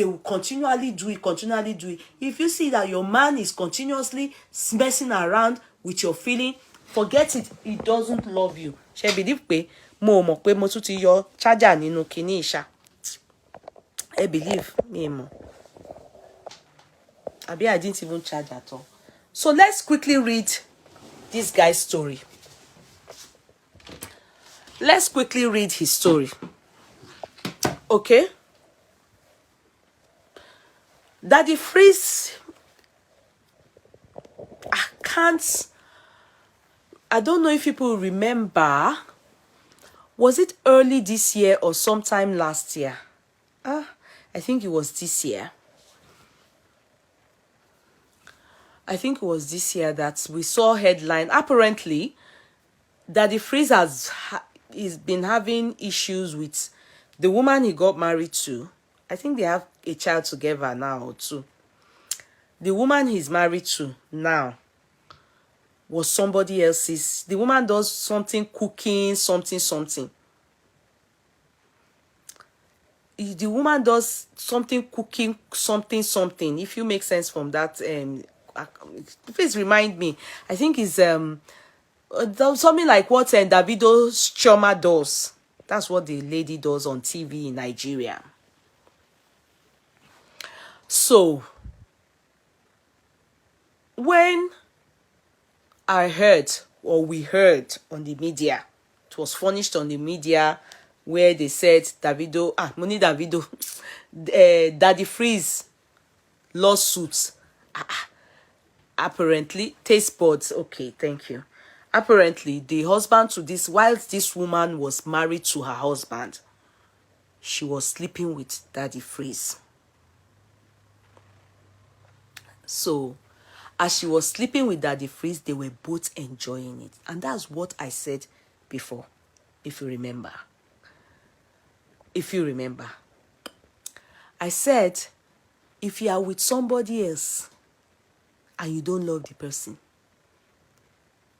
will continually do it. If you see that your man is continuously messing around with your feeling, forget it. He doesn't love you. She believe pe mo mọ̀ pé mo tún ti yọ charger nínú kíní ìṣá. I believe me mo. I didn't even charge at all. So let's quickly read this guy's story. Let's quickly read his story. Okay? Daddy Freeze, I don't know if people remember, was it early this year or sometime last year? I think it was this year. I think it was this year that we saw headline. Apparently, Daddy Freeze he's been having issues with the woman he got married to. I think they have a child together now or two. The woman he's married to now was somebody else's. The woman does something cooking, something. The woman does something cooking, something. If you make sense from that, please remind me. I think it's something like what Davido's Chioma does. That's what the lady does on TV in Nigeria. So, when I heard, or we heard on the media, it was furnished on the media, where they said Davido, Money Davido, Daddy Freeze lawsuits. Apparently, taste buds. Okay, thank you. Apparently, the husband to this, whilst this woman was married to her husband, she was sleeping with Daddy Freeze. So, as she was sleeping with Daddy Freeze, they were both enjoying it. And that's what I said before, if you remember. If you remember. I said, if you are with somebody else and you don't love the person,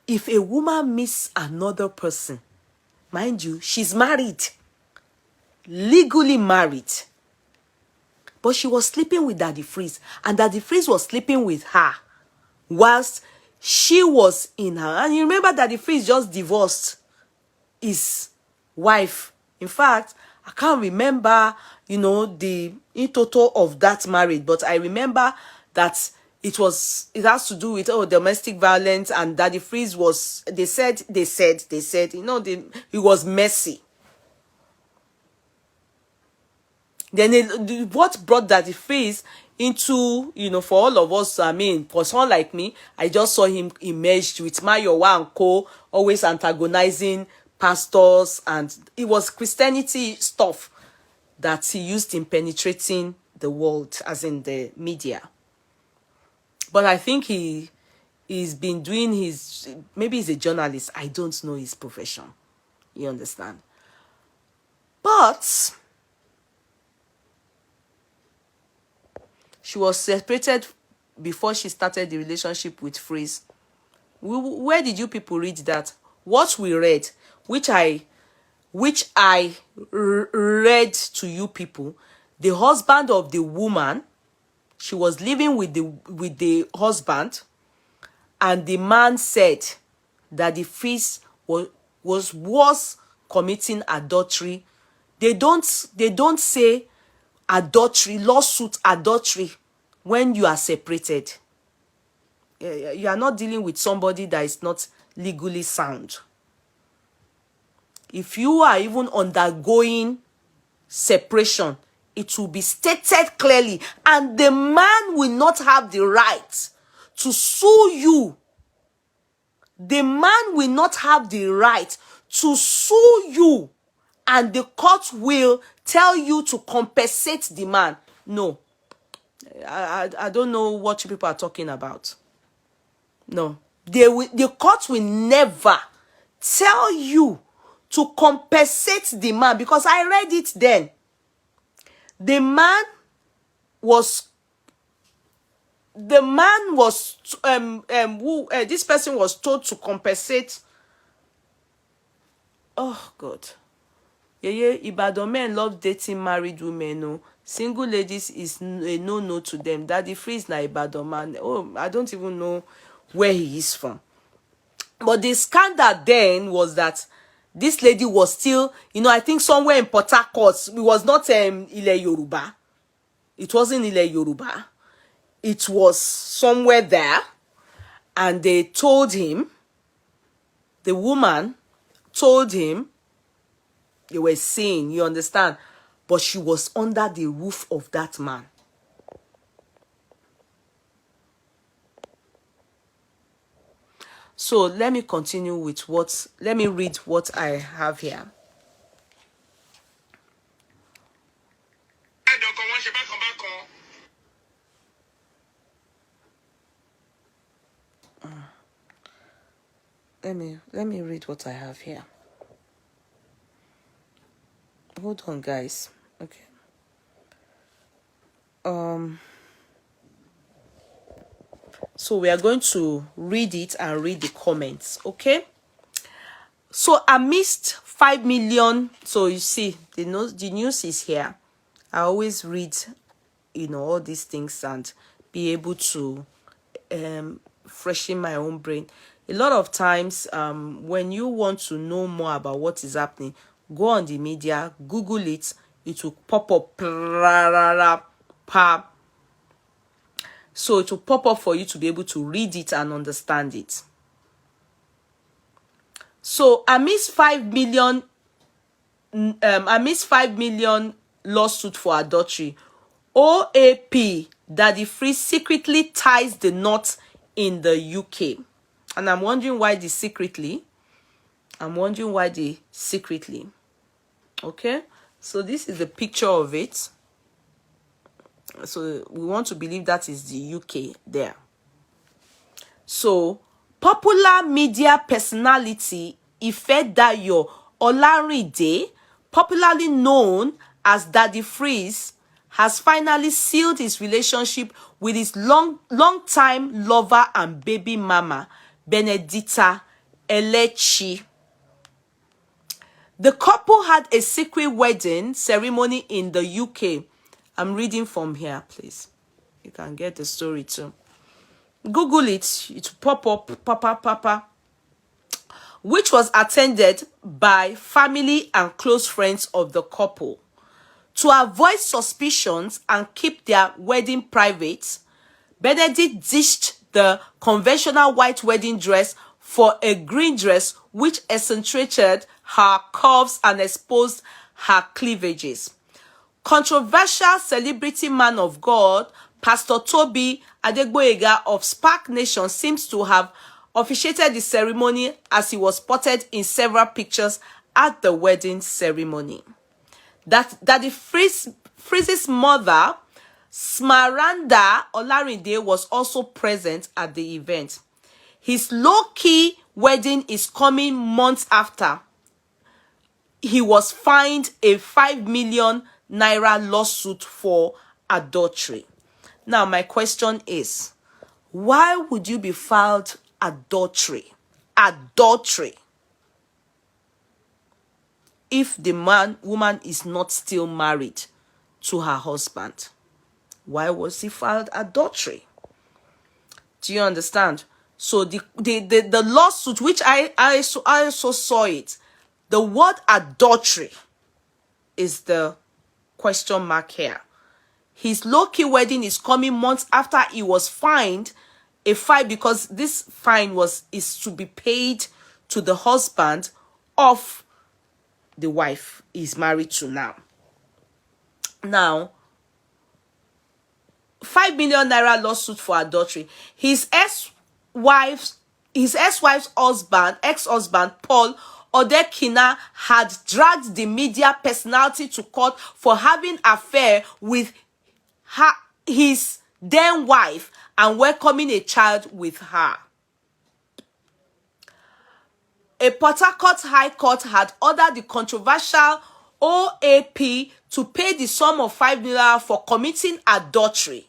if a woman meets another person, mind you, she's married, legally married, but she was sleeping with Daddy Freeze, and Daddy Freeze was sleeping with her whilst she was in her. And you remember Daddy Freeze just divorced his wife. In fact, I can't remember, the in total of that marriage, but I remember that it has to do with domestic violence, and Daddy Freeze was, they said, it was messy. Then what brought Daddy Freeze into, for all of us, for someone like me, I just saw him emerged with Mayowa and Co, always antagonizing pastors, and it was Christianity stuff that he used in penetrating the world, as in the media. But I think he's been doing maybe he's a journalist. I don't know his profession. You understand? But she was separated before she started the relationship with Freeze. Where did you people read that? What we read, which I read to you people, the husband of the woman, she was living with the husband, and the man said that the Freeze was committing adultery. They don't say adultery, lawsuit adultery, when you are separated. You are not dealing with somebody that is not legally sound. If you are even undergoing separation, it will be stated clearly, and the man will not have the right to sue you. The man will not have the right to sue you, and the court will tell you to compensate the man. No. I don't know what you people are talking about. No. The court will never tell you to compensate the man, because I read it then. The man was this person was told to compensate. Oh God. Ibadan men love dating married women. No, single ladies is a no to them. Daddy Freeze na Ibadan man. Oh, I don't even know where he is from. But the scandal then was that this lady was still, I think somewhere in Port Harcourt. It was not Ile Yoruba. It wasn't Ile Yoruba. It was somewhere there. And they told him, the woman told him, they were saying, you understand? But she was under the roof of that man. So let me continue with let me read what I have here. Let me read what I have here. Hold on, guys. Okay. So we are going to read it and read the comments, okay? So amidst 5 million, so you see, the news is here. I always read, all these things and be able to freshen my own brain. A lot of times, when you want to know more about what is happening, go on the media, Google it, it will pop up. So it will pop up for you to be able to read it and understand it. So amidst 5 million lawsuit for adultery, OAP Daddy Free secretly ties the knot in the UK. And I'm wondering why they secretly. Okay, so this is the picture of it. So we want to believe that is the UK there. So popular media personality Ifedayo Olarinde, popularly known as Daddy Freeze, has finally sealed his relationship with his long-time lover and baby mama, Benedita Elechi. The couple had a secret wedding ceremony in the UK. I'm reading from here, please. You can get the story too. Google it. It will pop up, papa, which was attended by family and close friends of the couple. To avoid suspicions and keep their wedding private, Benedict ditched the conventional white wedding dress for a green dress which accentuated her curves and exposed her cleavages. Controversial celebrity man of God, Pastor Toby Adegboyega of Spark Nation, seems to have officiated the ceremony as he was spotted in several pictures at the wedding ceremony. That the Freeze's mother, Smaranda Olarinde, was also present at the event. His low-key wedding is coming months after he was fined a 5 million naira lawsuit for adultery. Now, my question is, why would you be filed adultery? Adultery. If the woman is not still married to her husband, why was he filed adultery? Do you understand? So the lawsuit, which I also saw it, the word adultery is the question mark here. His low-key wedding is coming months after he was fined a fine, because this fine is to be paid to the husband of the wife he's married to now. Now, 5 million naira lawsuit for adultery. His ex-wife's ex-husband, Paul Odekina, had dragged the media personality to court for having affair with his then wife and welcoming a child with her. A Port Harcourt High Court had ordered the controversial OAP to pay the sum of 5 million for committing adultery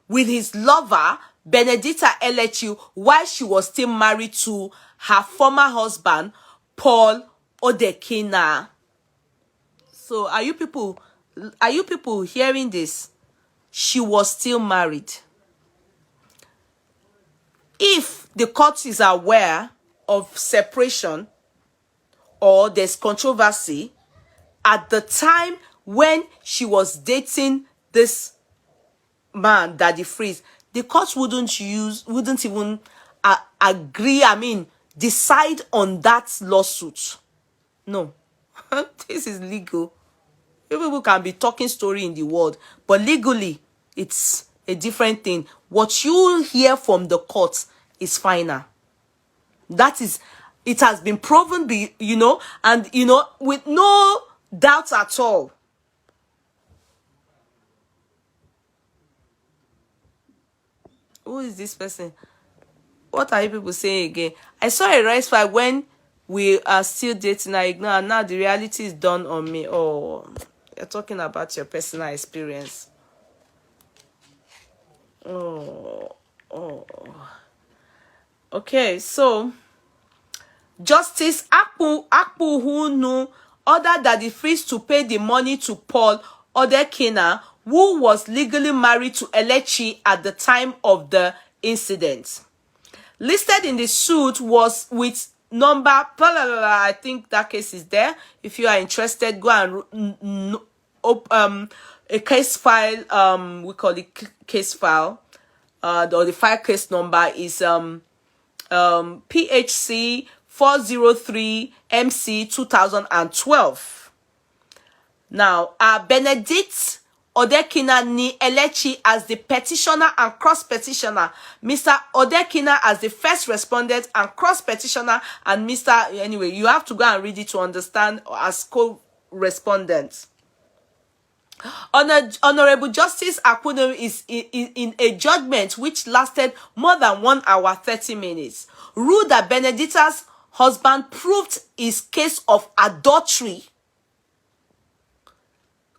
with his lover, Benedita Elechi, while she was still married to her former husband, Paul Odekina. So are you people hearing this? She was still married. If the court is aware of separation or there's controversy, at the time when she was dating this man, Daddy Freeze, the court wouldn't even agree, decide on that lawsuit. No. This is legal. People can be talking story in the world, but legally, it's a different thing. What you hear from the court is final. That is, it has been proven, and with no doubt at all. Who is this person? What are you people saying again? I saw a rise fight when we are still dating. I ignore. Now the reality is done on me. Oh, you're talking about your personal experience. Oh. Okay, so Justice Akpuhunu ordered Daddy Freeze to pay the money to Paul Odekina, who was legally married to Elechi at the time of the incident. listed in the suit was with number, blah, blah, blah, blah. I think that case is there. If you are interested, go and a case file, we call it case file, or the file case number is PHC 403 MC 2012. Now, Benedict Odekina Ni Elechi as the petitioner and cross petitioner, Mr. Odekina as the first respondent and cross petitioner, and Mr. Anyway, you have to go and read it to understand as co-respondents. Honorable Justice Akuno is in a judgment which lasted more than 1 hour 30 minutes, ruled that Benedicta's husband proved his case of adultery.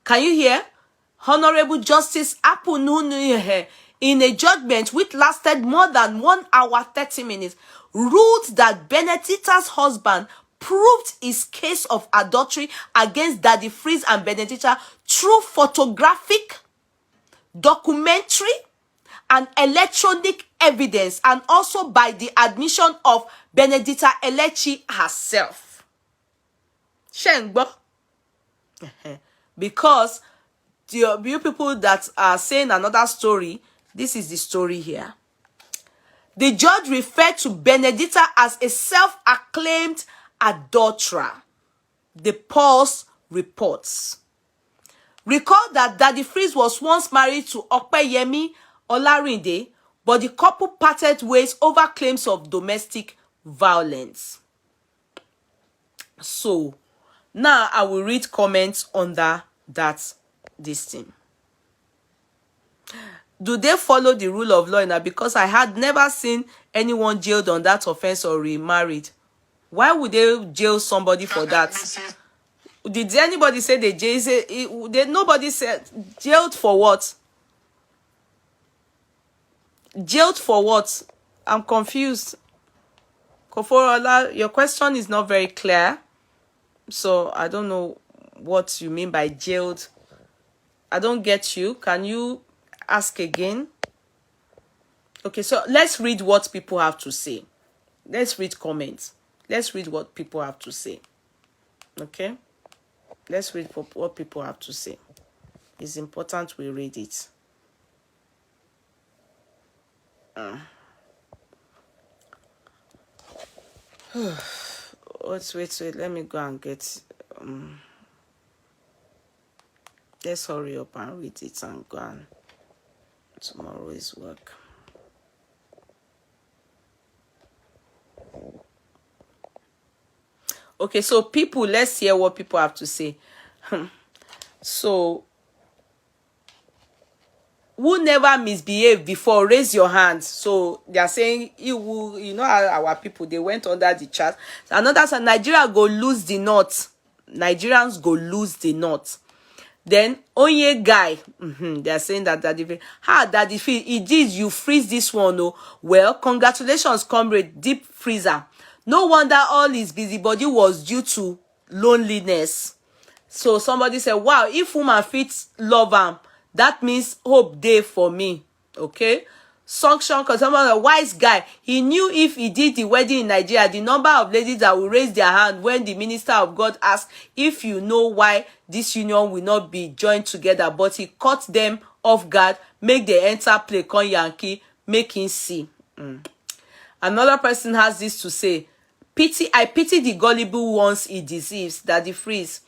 Can you hear? Honorable Justice Apununu, in a judgment which lasted more than 1 hour 30 minutes, ruled that Benedicta's husband proved his case of adultery against Daddy Freeze and Benedicta through photographic, documentary, and electronic evidence, and also by the admission of Benedicta Elechi herself. Shengbo. Because you people that are saying another story, this is the story here. The judge referred to Benedicta as a self-acclaimed adulterer. The Pulse reports. Recall that Daddy Freeze was once married to Opeyemi Olarinde, but the couple parted ways over claims of domestic violence. So, now I will read comments under this thing. Do they follow the rule of law now? Because I had never seen anyone jailed on that offense or remarried. Why would they jail somebody for that? Did anybody say they jailed? Nobody said jailed for what? Jailed for what? I'm confused. Koforola, your question is not very clear. So I don't know what you mean by jailed. I don't get you. Can you ask again? Okay, so let's read what people have to say. Let's read comments. Let's read what people have to say. Okay? Let's read what people have to say. It's important we read it. Wait. Let me go and get... let's hurry up and read it and go on. Tomorrow is work. Okay, so people, let's hear what people have to say. So, who never misbehaved before? Raise your hand. So they are saying you know our people, they went under the chart. Another said Nigeria go lose the knot. Nigerians go lose the knot. Then Onye guy, they are saying that Daddy Phil, indeed you freeze this one. Oh, well, congratulations, comrade, deep freezer. No wonder all his busybody was due to loneliness. So somebody said, wow, if woman fits love him, that means hope day for me. Okay. Sanction, because someone a wise guy, he knew if he did the wedding in Nigeria, the number of ladies that will raise their hand when the minister of God asked if you know why this union will not be joined together, but he caught them off guard, make the enter play con Yankee, make him see. Another person has this to say, I pity the gullible ones he deceives, Daddy Freeze.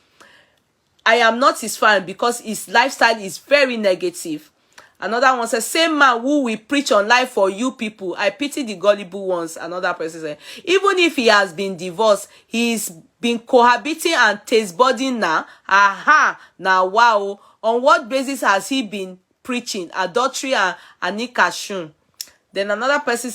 I am not his fan because his lifestyle is very negative. Another one says, same man who will preach on life for you people. I pity the gullible ones. Another person says, even if he has been divorced, he's been cohabiting and taste budding now. Aha, now wow. On what basis has he been preaching adultery and anikashun? Then another person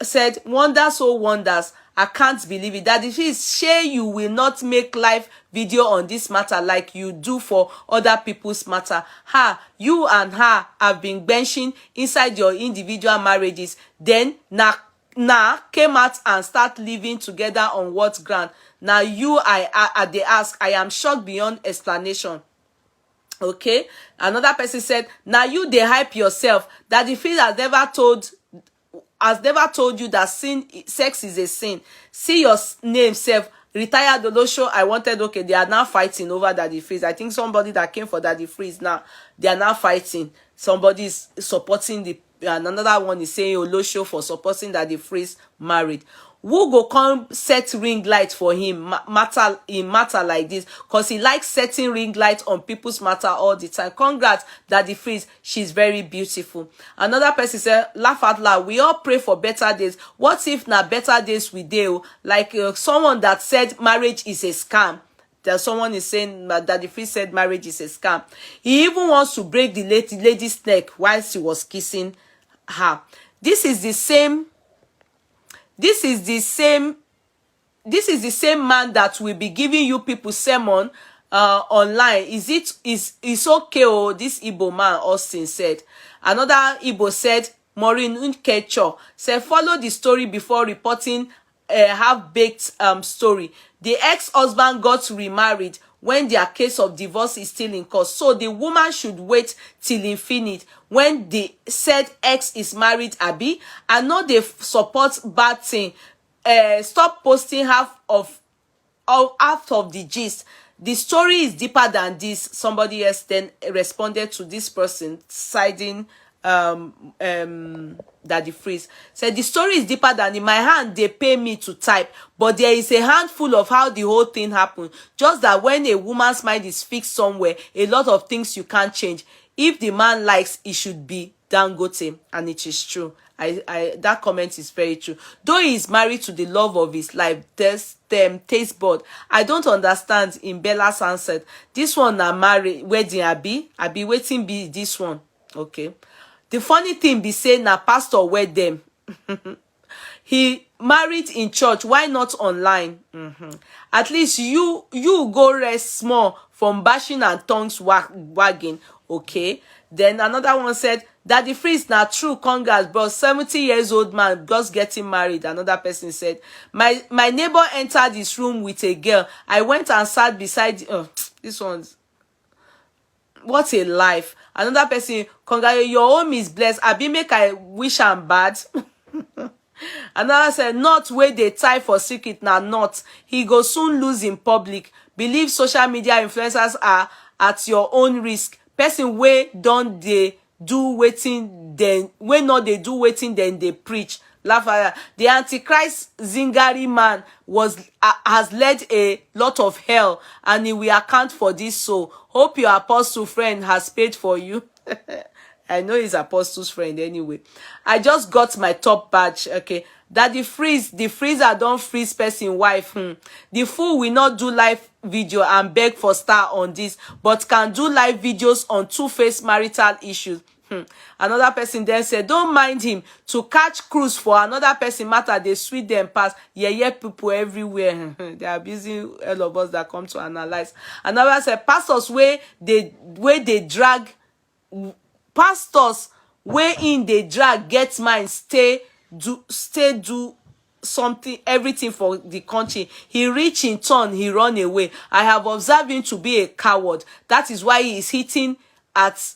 said, wonders, oh wonders. I can't believe it. That if it's share you will not make live video on this matter like you do for other people's matter. You and her have been benching inside your individual marriages. Then now came out and start living together on what ground? Now they ask. I am shocked beyond explanation. Okay. Another person said, now you they hype yourself. That if he has never told has never told you that sex is a sin. See your name, self. Retired Olosho, I wanted, okay, they are now fighting over Daddy Freeze. I think somebody that came for Daddy Freeze now, they are now fighting. Somebody is supporting and another one is saying Olosho for supporting Daddy Freeze married. Who go come set ring light for him matter like this? Because he likes setting ring light on people's matter all the time. Congrats, Daddy Freeze. She's very beautiful. Another person said, laugh out loud. We all pray for better days. What if na better days we do? Like someone that said marriage is a scam. That someone is saying that Daddy Freeze said marriage is a scam. He even wants to break the lady's neck while she was kissing her. This is the same man that will be giving you people sermon online. It's okay? Oh, this Igbo man Austin said. Another Igbo said, Maureen Nkecho said, follow the story before reporting a half-baked story. The ex-husband got remarried when their case of divorce is still in court. So the woman should wait till infinite when the said ex is married, Abi. I know they support bad thing. Stop posting half of the gist. The story is deeper than this. Somebody else then responded to this person, siding Daddy Freeze. Said the story is deeper than in my hand they pay me to type, but there is a handful of how the whole thing happened. Just that when a woman's mind is fixed somewhere, a lot of things you can't change. If the man likes, it should be Dangote, and it is true. That comment is very true. Though he is married to the love of his life, taste bud. I don't understand. In Bella's answered, this one na married wedding Abi waiting be this one. Okay. The funny thing be say na pastor wed them. He married in church. Why not online? At least you go rest small from bashing and tongues wagging. Okay. Then another one said, Daddy Freeze na true, congrats, bro. 70 years old man just getting married. Another person said, my neighbor entered his room with a girl. I went and sat beside. This one's. What a life. Another person, congrats, your home is blessed. Abi make I wish am bad. Another said, not where they tie for secret na not. He go soon lose in public. Believe social media influencers are at your own risk. Person wey don dey do wetin then wey not they do waiting then they preach. Laugh. The Antichrist Zingari man has led a lot of hell, and he will account for this. So hope your apostle friend has paid for you. I know he's apostle's friend anyway. I just got my top badge. Okay. Daddy Freeze, the freezer don't freeze person wife. The fool will not do live video and beg for star on this, but can do live videos on two-faced marital issues. Another person then said, don't mind him. To catch cruise for another person matter, they sweet them past. Yeah, people everywhere. They are busy, all of us that come to analyze. Another said, pastors where they drag, pastors where in they drag get mind, stay do something, everything for the country. He reach in turn, he run away. I have observed him to be a coward. That is why he is hitting at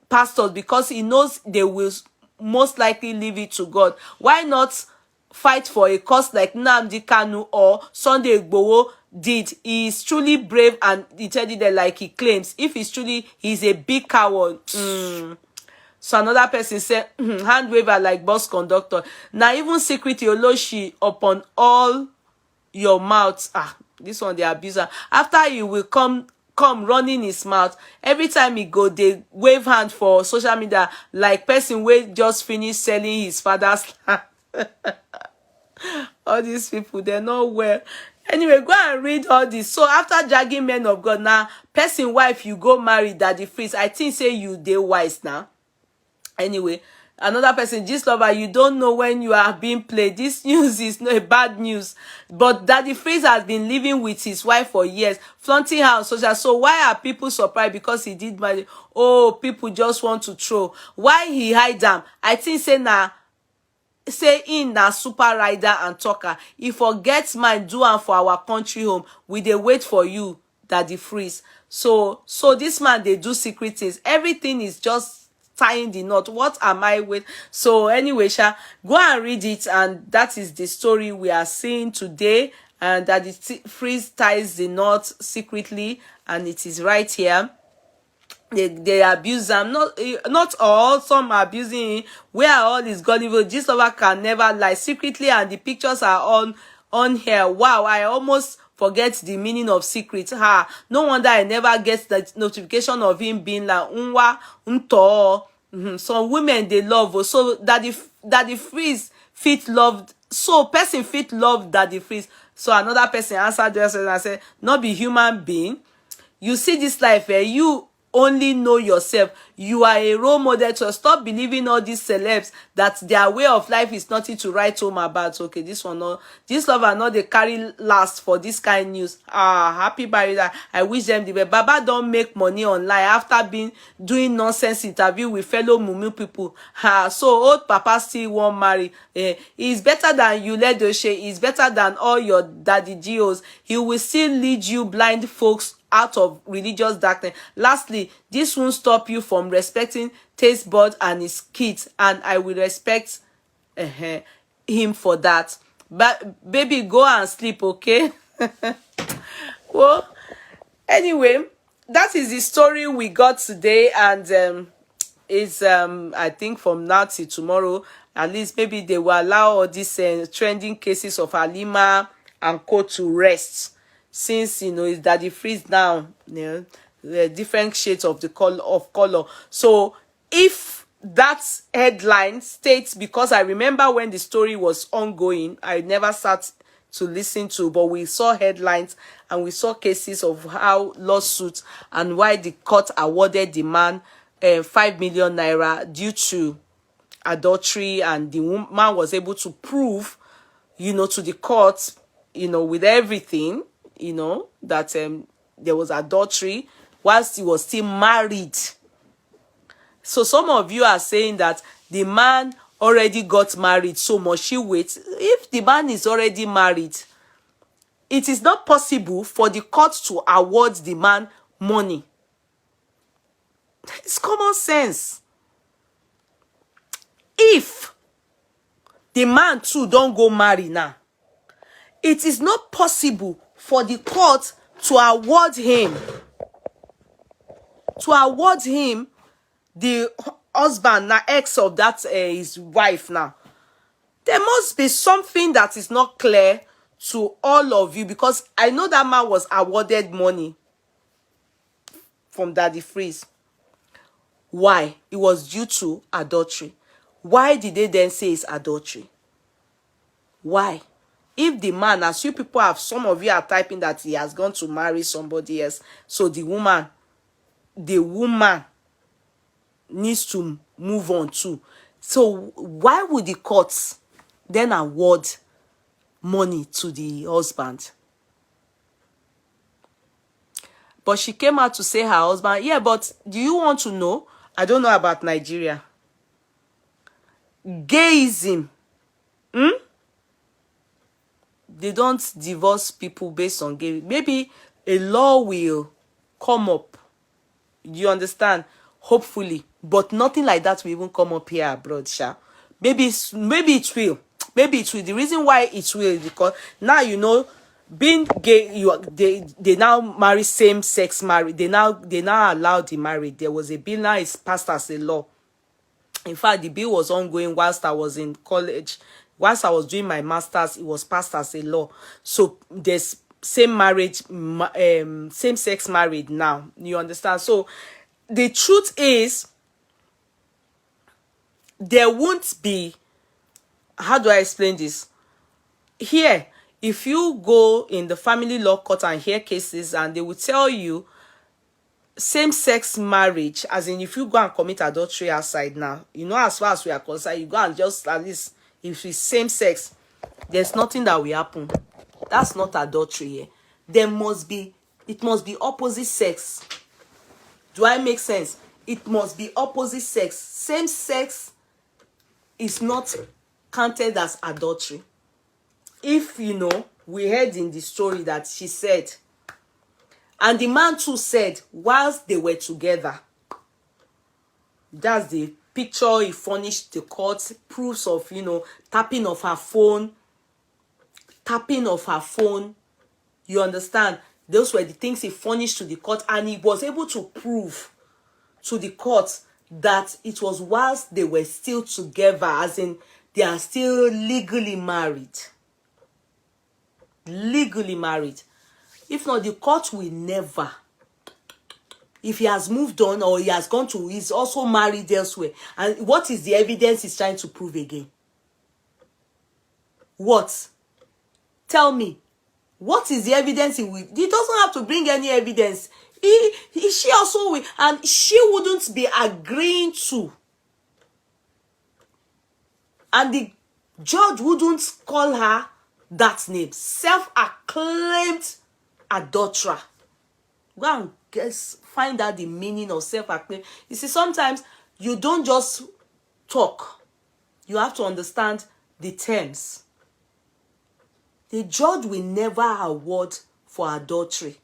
pastors, because he knows they will most likely leave it to God. Why not fight for a cause like Nnamdi Kanu or Sunday Igboho did? He is truly brave and intelligent like he claims. If he's a big coward. So another person said, hand waver like bus conductor. Now even secret Oloshi upon all your mouths. This one the abuser. After he will come running his mouth. Every time he go, they wave hand for social media like person wey just finished selling his father's land. All these people, they're not well. Anyway, go and read all this. So after dragging men of God, now person wife you go marry Daddy Freeze. I think say you dey wise now. Anyway, another person, gist lover, you don't know when you are being played. This news is not a bad news. But Daddy Freeze has been living with his wife for years, flaunting her on social. So why are people surprised because he did marry? Oh, people just want to throw. Why he hide them? I think say in na super rider and talker. He forgets mine, do am for our country home. We dey wait for you, Daddy Freeze. So this man, they do secret things. Everything is just tying the knot. What am I with? So anyway, Sha, go and read it, and that is the story we are seeing today. And that the freeze ties the knot secretly, and it is right here. They abuse them, not all, some are abusing him. Where all is gullible, this lover can never lie secretly, and the pictures are on here. Wow, I almost forget the meaning of secret. No wonder I never get the notification of him being like unwa unto. Some women they love, so that the freeze fit loved, so person fit love that the freeze. So another person answered just and said, not be human being. You see this life, you only know yourself. You are a role model, to stop believing all these celebs that their way of life is nothing to write home about. Okay, this lover not they carry last for this kind of news. Happy barrier. I wish them the best. Baba don't make money online after being doing nonsense interview with fellow mumu people. So old papa still won't marry. He's better than you, Ledoshe. He's better than all your daddy geos. He will still lead you blind folks out of religious darkness. Lastly, this won't stop you from respecting taste bud and his kids, and I will respect him for that. But baby, go and sleep, okay? Well, anyway, that is the story we got today, and it's I think from now till tomorrow, at least maybe they will allow all these trending cases of Halima and Co to rest. Since it's Daddy Freeze now, the different shades of the color. So if that headline states, because I remember when the story was ongoing, I never sat to listen to, but we saw headlines and we saw cases of how lawsuits and why the court awarded the man 5 million naira due to adultery, and the woman was able to prove, to the court, with everything, that there was adultery whilst he was still married. So some of you are saying that the man already got married, so must she wait? If the man is already married, it is not possible for the court to award the man money. It's common sense. If the man too don't go marry now, it is not possible for the court to award him the husband, now ex of that his wife. Now there must be something that is not clear to all of you, because I know that man was awarded money from Daddy Freeze. Why? It was due to adultery. Why did they then say it's adultery? Why? If the man, as you people have, some of you are typing that he has gone to marry somebody else, so the woman needs to move on too. So why would the courts then award money to the husband? But she came out to say her husband, yeah, but do you want to know? I don't know about Nigeria. Gayism. They don't divorce people based on gay. Maybe a law will come up. You understand? Hopefully. But nothing like that will even come up here abroad, Sha. Maybe it will. Maybe it will. The reason why it will is because now, being gay, they now marry same-sex marriage. They now allow the marriage. There was a bill, now it's passed as a law. In fact, the bill was ongoing whilst I was in college. Whilst I was doing my master's, it was passed as a law. So there's same-sex marriage now. You understand? So the truth is, there won't be, how do I explain this? Here, if you go in the family law court and hear cases, and they will tell you same-sex marriage, as in if you go and commit adultery outside now, as far as we are concerned, you go and just, at least if it's same sex, there's nothing that will happen. That's not adultery here. It must be opposite sex. Do I make sense? It must be opposite sex. Same sex is not counted as adultery. If we heard in the story that she said, and the man too said, whilst they were together, That's the picture he furnished the court, proofs of, tapping of her phone. You understand? Those were the things he furnished to the court, and he was able to prove to the court that it was whilst they were still together, as in they are still legally married. Legally married. If not, the court will never. If he has moved on or he has gone to, he's also married elsewhere. And what is the evidence he's trying to prove again? What? Tell me. What is the evidence he will? He doesn't have to bring any evidence. She also will, and she wouldn't be agreeing to. And the judge wouldn't call her that name. Self-acclaimed adulterer. Go and find out the meaning of self-acclaimed. You see, sometimes you don't just talk. You have to understand the terms. The judge will never award for adultery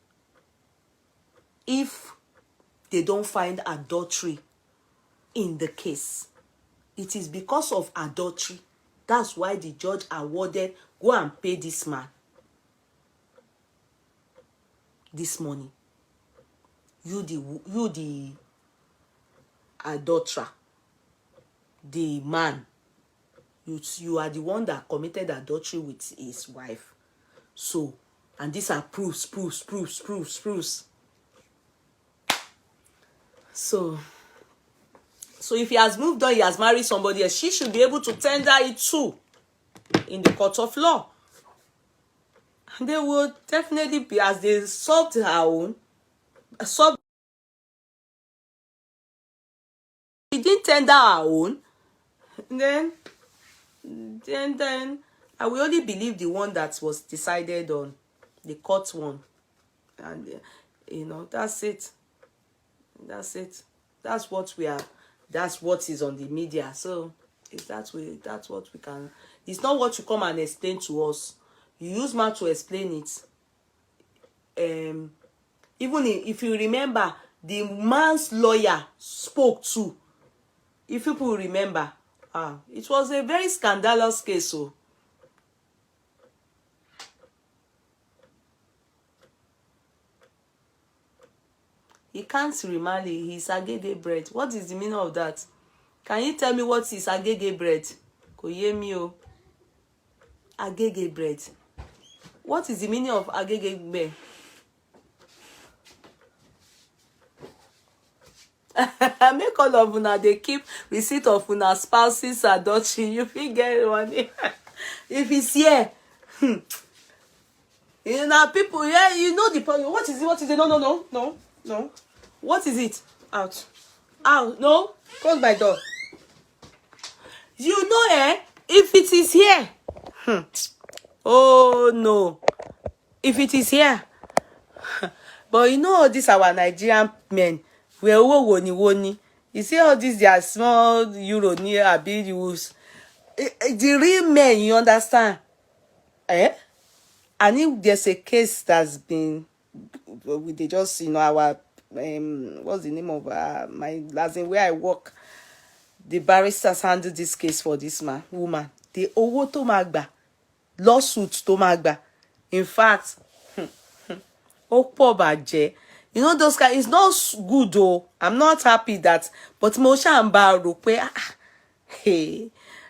if they don't find adultery in the case. It is because of adultery. That's why the judge awarded, go and pay this man this money. You the adulterer, the man. You are the one that committed adultery with his wife. So, and these are proofs. So if he has moved on, he has married somebody else, she should be able to tender it too in the court of law. And they will definitely be, as they solved her own, she didn't tender her own, then I will only believe the one that was decided on, the court one. And that's it. That's what we are. That's what is on the media. So if that's what we can. It's not what you come and explain to us. You use mouth to explain it. Even if you remember, the man's lawyer spoke too. If people remember, it was a very scandalous case. So he can't remarry. He's agege bread. What is the meaning of that? Can you tell me what is agege bread? Kò yé mi o. Agege bread. What is the meaning of agege bread? Make all of una they keep receipt of una spouses adultery. You fit get money. If it's here, people, the problem. What is it? No. What is it? Out. No. Close my door. If it is here. Oh no. If it is here. But this our Nigerian men. We are woni. You see all these, they are small euro near a big use. The real men, you understand? And if there's a case that's been, they just, our, what's the name of my last name where I work, the barristers handle this case for this woman. The owo to magba, lawsuit to magba. In fact, Okpobaje. Those guys, it's not good though. I'm not happy that, but Mosha and Baro, hey,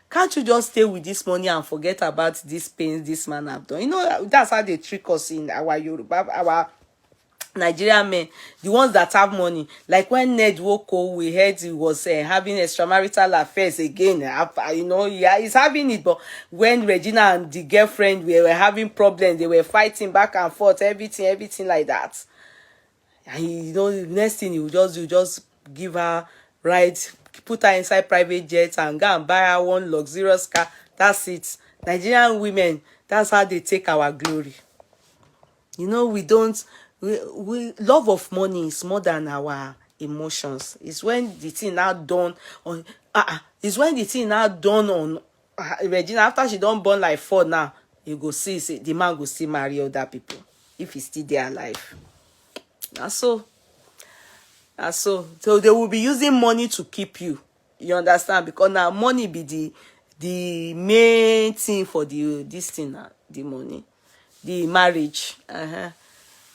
can't you just stay with this money and forget about these pains this man have done? That's how they trick us in our Yoruba, our Nigerian men, the ones that have money. Like when Ned Woko, we heard he was having extramarital affairs again. He's having it, but when Regina and the girlfriend were having problems, they were fighting back and forth, everything like that. And the next thing you just give her right, put her inside private jets and go and buy her one luxurious car. That's it. Nigerian women, that's how they take our glory. We don't. We love of money is more than our emotions. It's when the thing now done on. It's when the thing now done on Regina after she done born like 4 now. You go see the man go still marry other people if he's still there alive. So And so they will be using money to keep you. You understand? Because now money be the main thing for this thing now, the money, the marriage.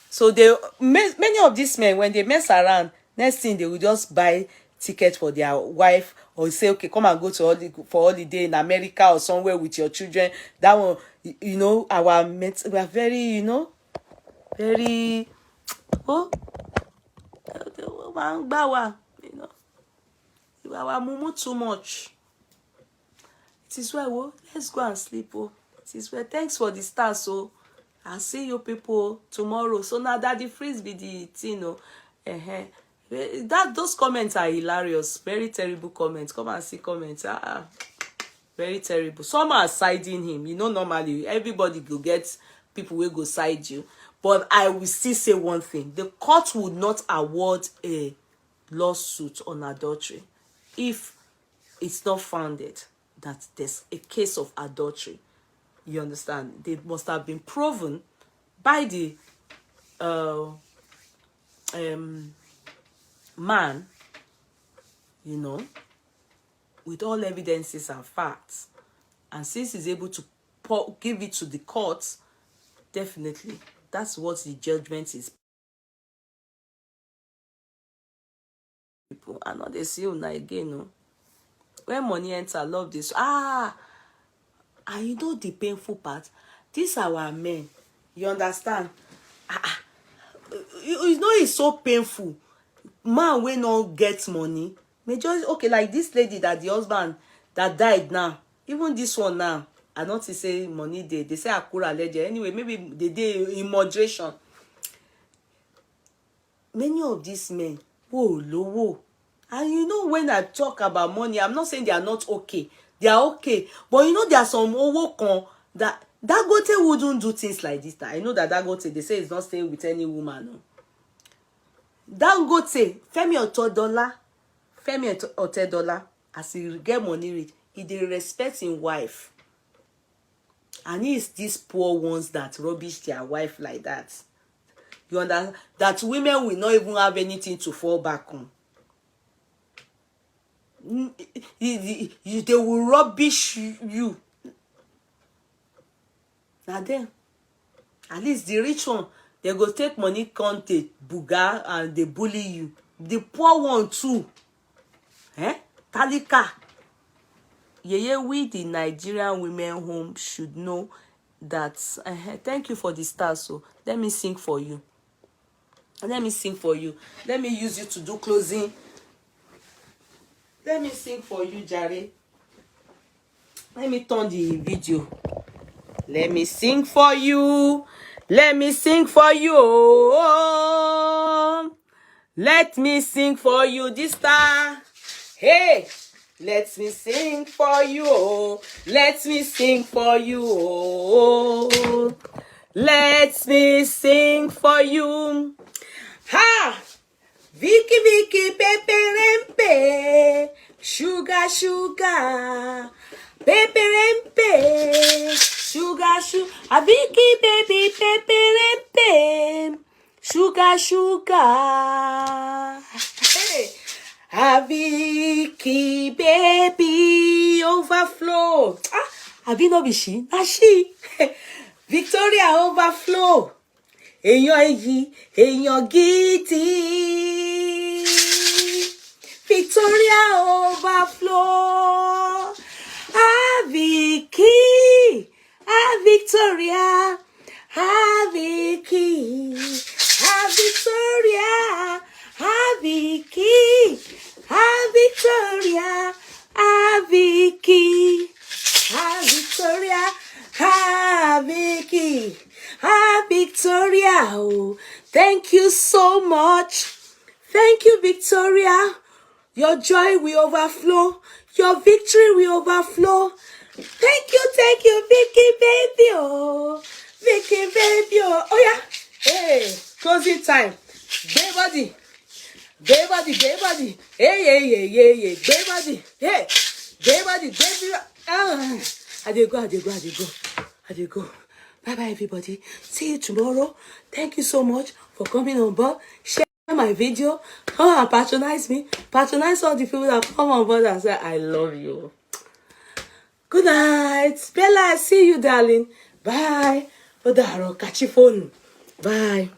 So many of these men, when they mess around, next thing they will just buy ticket for their wife, or say, okay, come and go to for holiday in America or somewhere with your children. That one, you know, our mates, we are very, you know, very, oh, you know, we are mumu too much. It is well, oh, let's go and sleep, oh. It is well. Thanks for the stars, so I'll see you people tomorrow. So now Daddy Freeze be the thing, oh. Those comments are hilarious. Very terrible comments. Come and see comments. Very terrible. Some are siding him. You know, normally everybody go get people will go side you. But I will still say one thing. The court would not award a lawsuit on adultery if it's not founded that there's a case of adultery. You understand? They must have been proven by the man, you know, with all evidences and facts. And since he's able to give it to the courts, definitely, that's what the judgment is. People are not the same now again, no. When money enter, love this. And you know the painful part? These are our men. You understand? You know it's so painful. Man will not get money. Majority, okay, like this lady that the husband that died now. Even this one now. I not to say money they say Akura ledger. Anyway, maybe they did in moderation. Many of these men, whoa, low. And you know, when I talk about money, I'm not saying they are not okay. They are okay. But you know, there are some Owokon that Dangote wouldn't do things like this. I know that Dangote, they say, is not staying with any woman. No. Dangote, Femi Otedola, as he get money rich, he dey respect his wife. And it's these poor ones that rubbish their wife like that. You understand? That women will not even have anything to fall back on. They will rubbish you. Now then, at least the rich one, they go take money, content, buga, and they bully you. The poor one too. Talika. We, the Nigerian women home, should know that. Thank you for the stars. So let me sing for you. Let me sing for you. Let me use you to do closing. Let me sing for you, Jare. Let me turn the video. Let me sing for you. Let me sing for you. Oh, let me sing for you this star. Hey, let me sing for you. Oh, let me sing for you. Oh, let me sing for you. Ha! Vicky, Vicky, peperempe, sugar, sugar, peperempe, sugar, sugar, Vicky, baby, peperempe, sugar, sugar. Hey, Vicky, baby, overflow. Have you not been she? Na she. Victoria overflow. Èèyàn gidi. Victoria overflow. Vicky, Victoria, Vicky, Victoria, Vicky, Victoria, Vicky, Victoria, Vicky. Victoria, oh, thank you so much. Thank you, Victoria. Your joy will overflow. Your victory will overflow. Thank you, Vicky baby, oh, Vicky baby, oh, oh yeah. Hey, closing time. Gay body, gay body, gay body. Hey, gay body, hey, gay body, baby. I dey go. Bye-bye, everybody. See you tomorrow. Thank you so much for coming on board. Share my my video, come and patronize me, patronize all the people that come on board and say, I love you. Good night. Bella, I see you, darling. Bye. Odaro, catch your phone. Bye.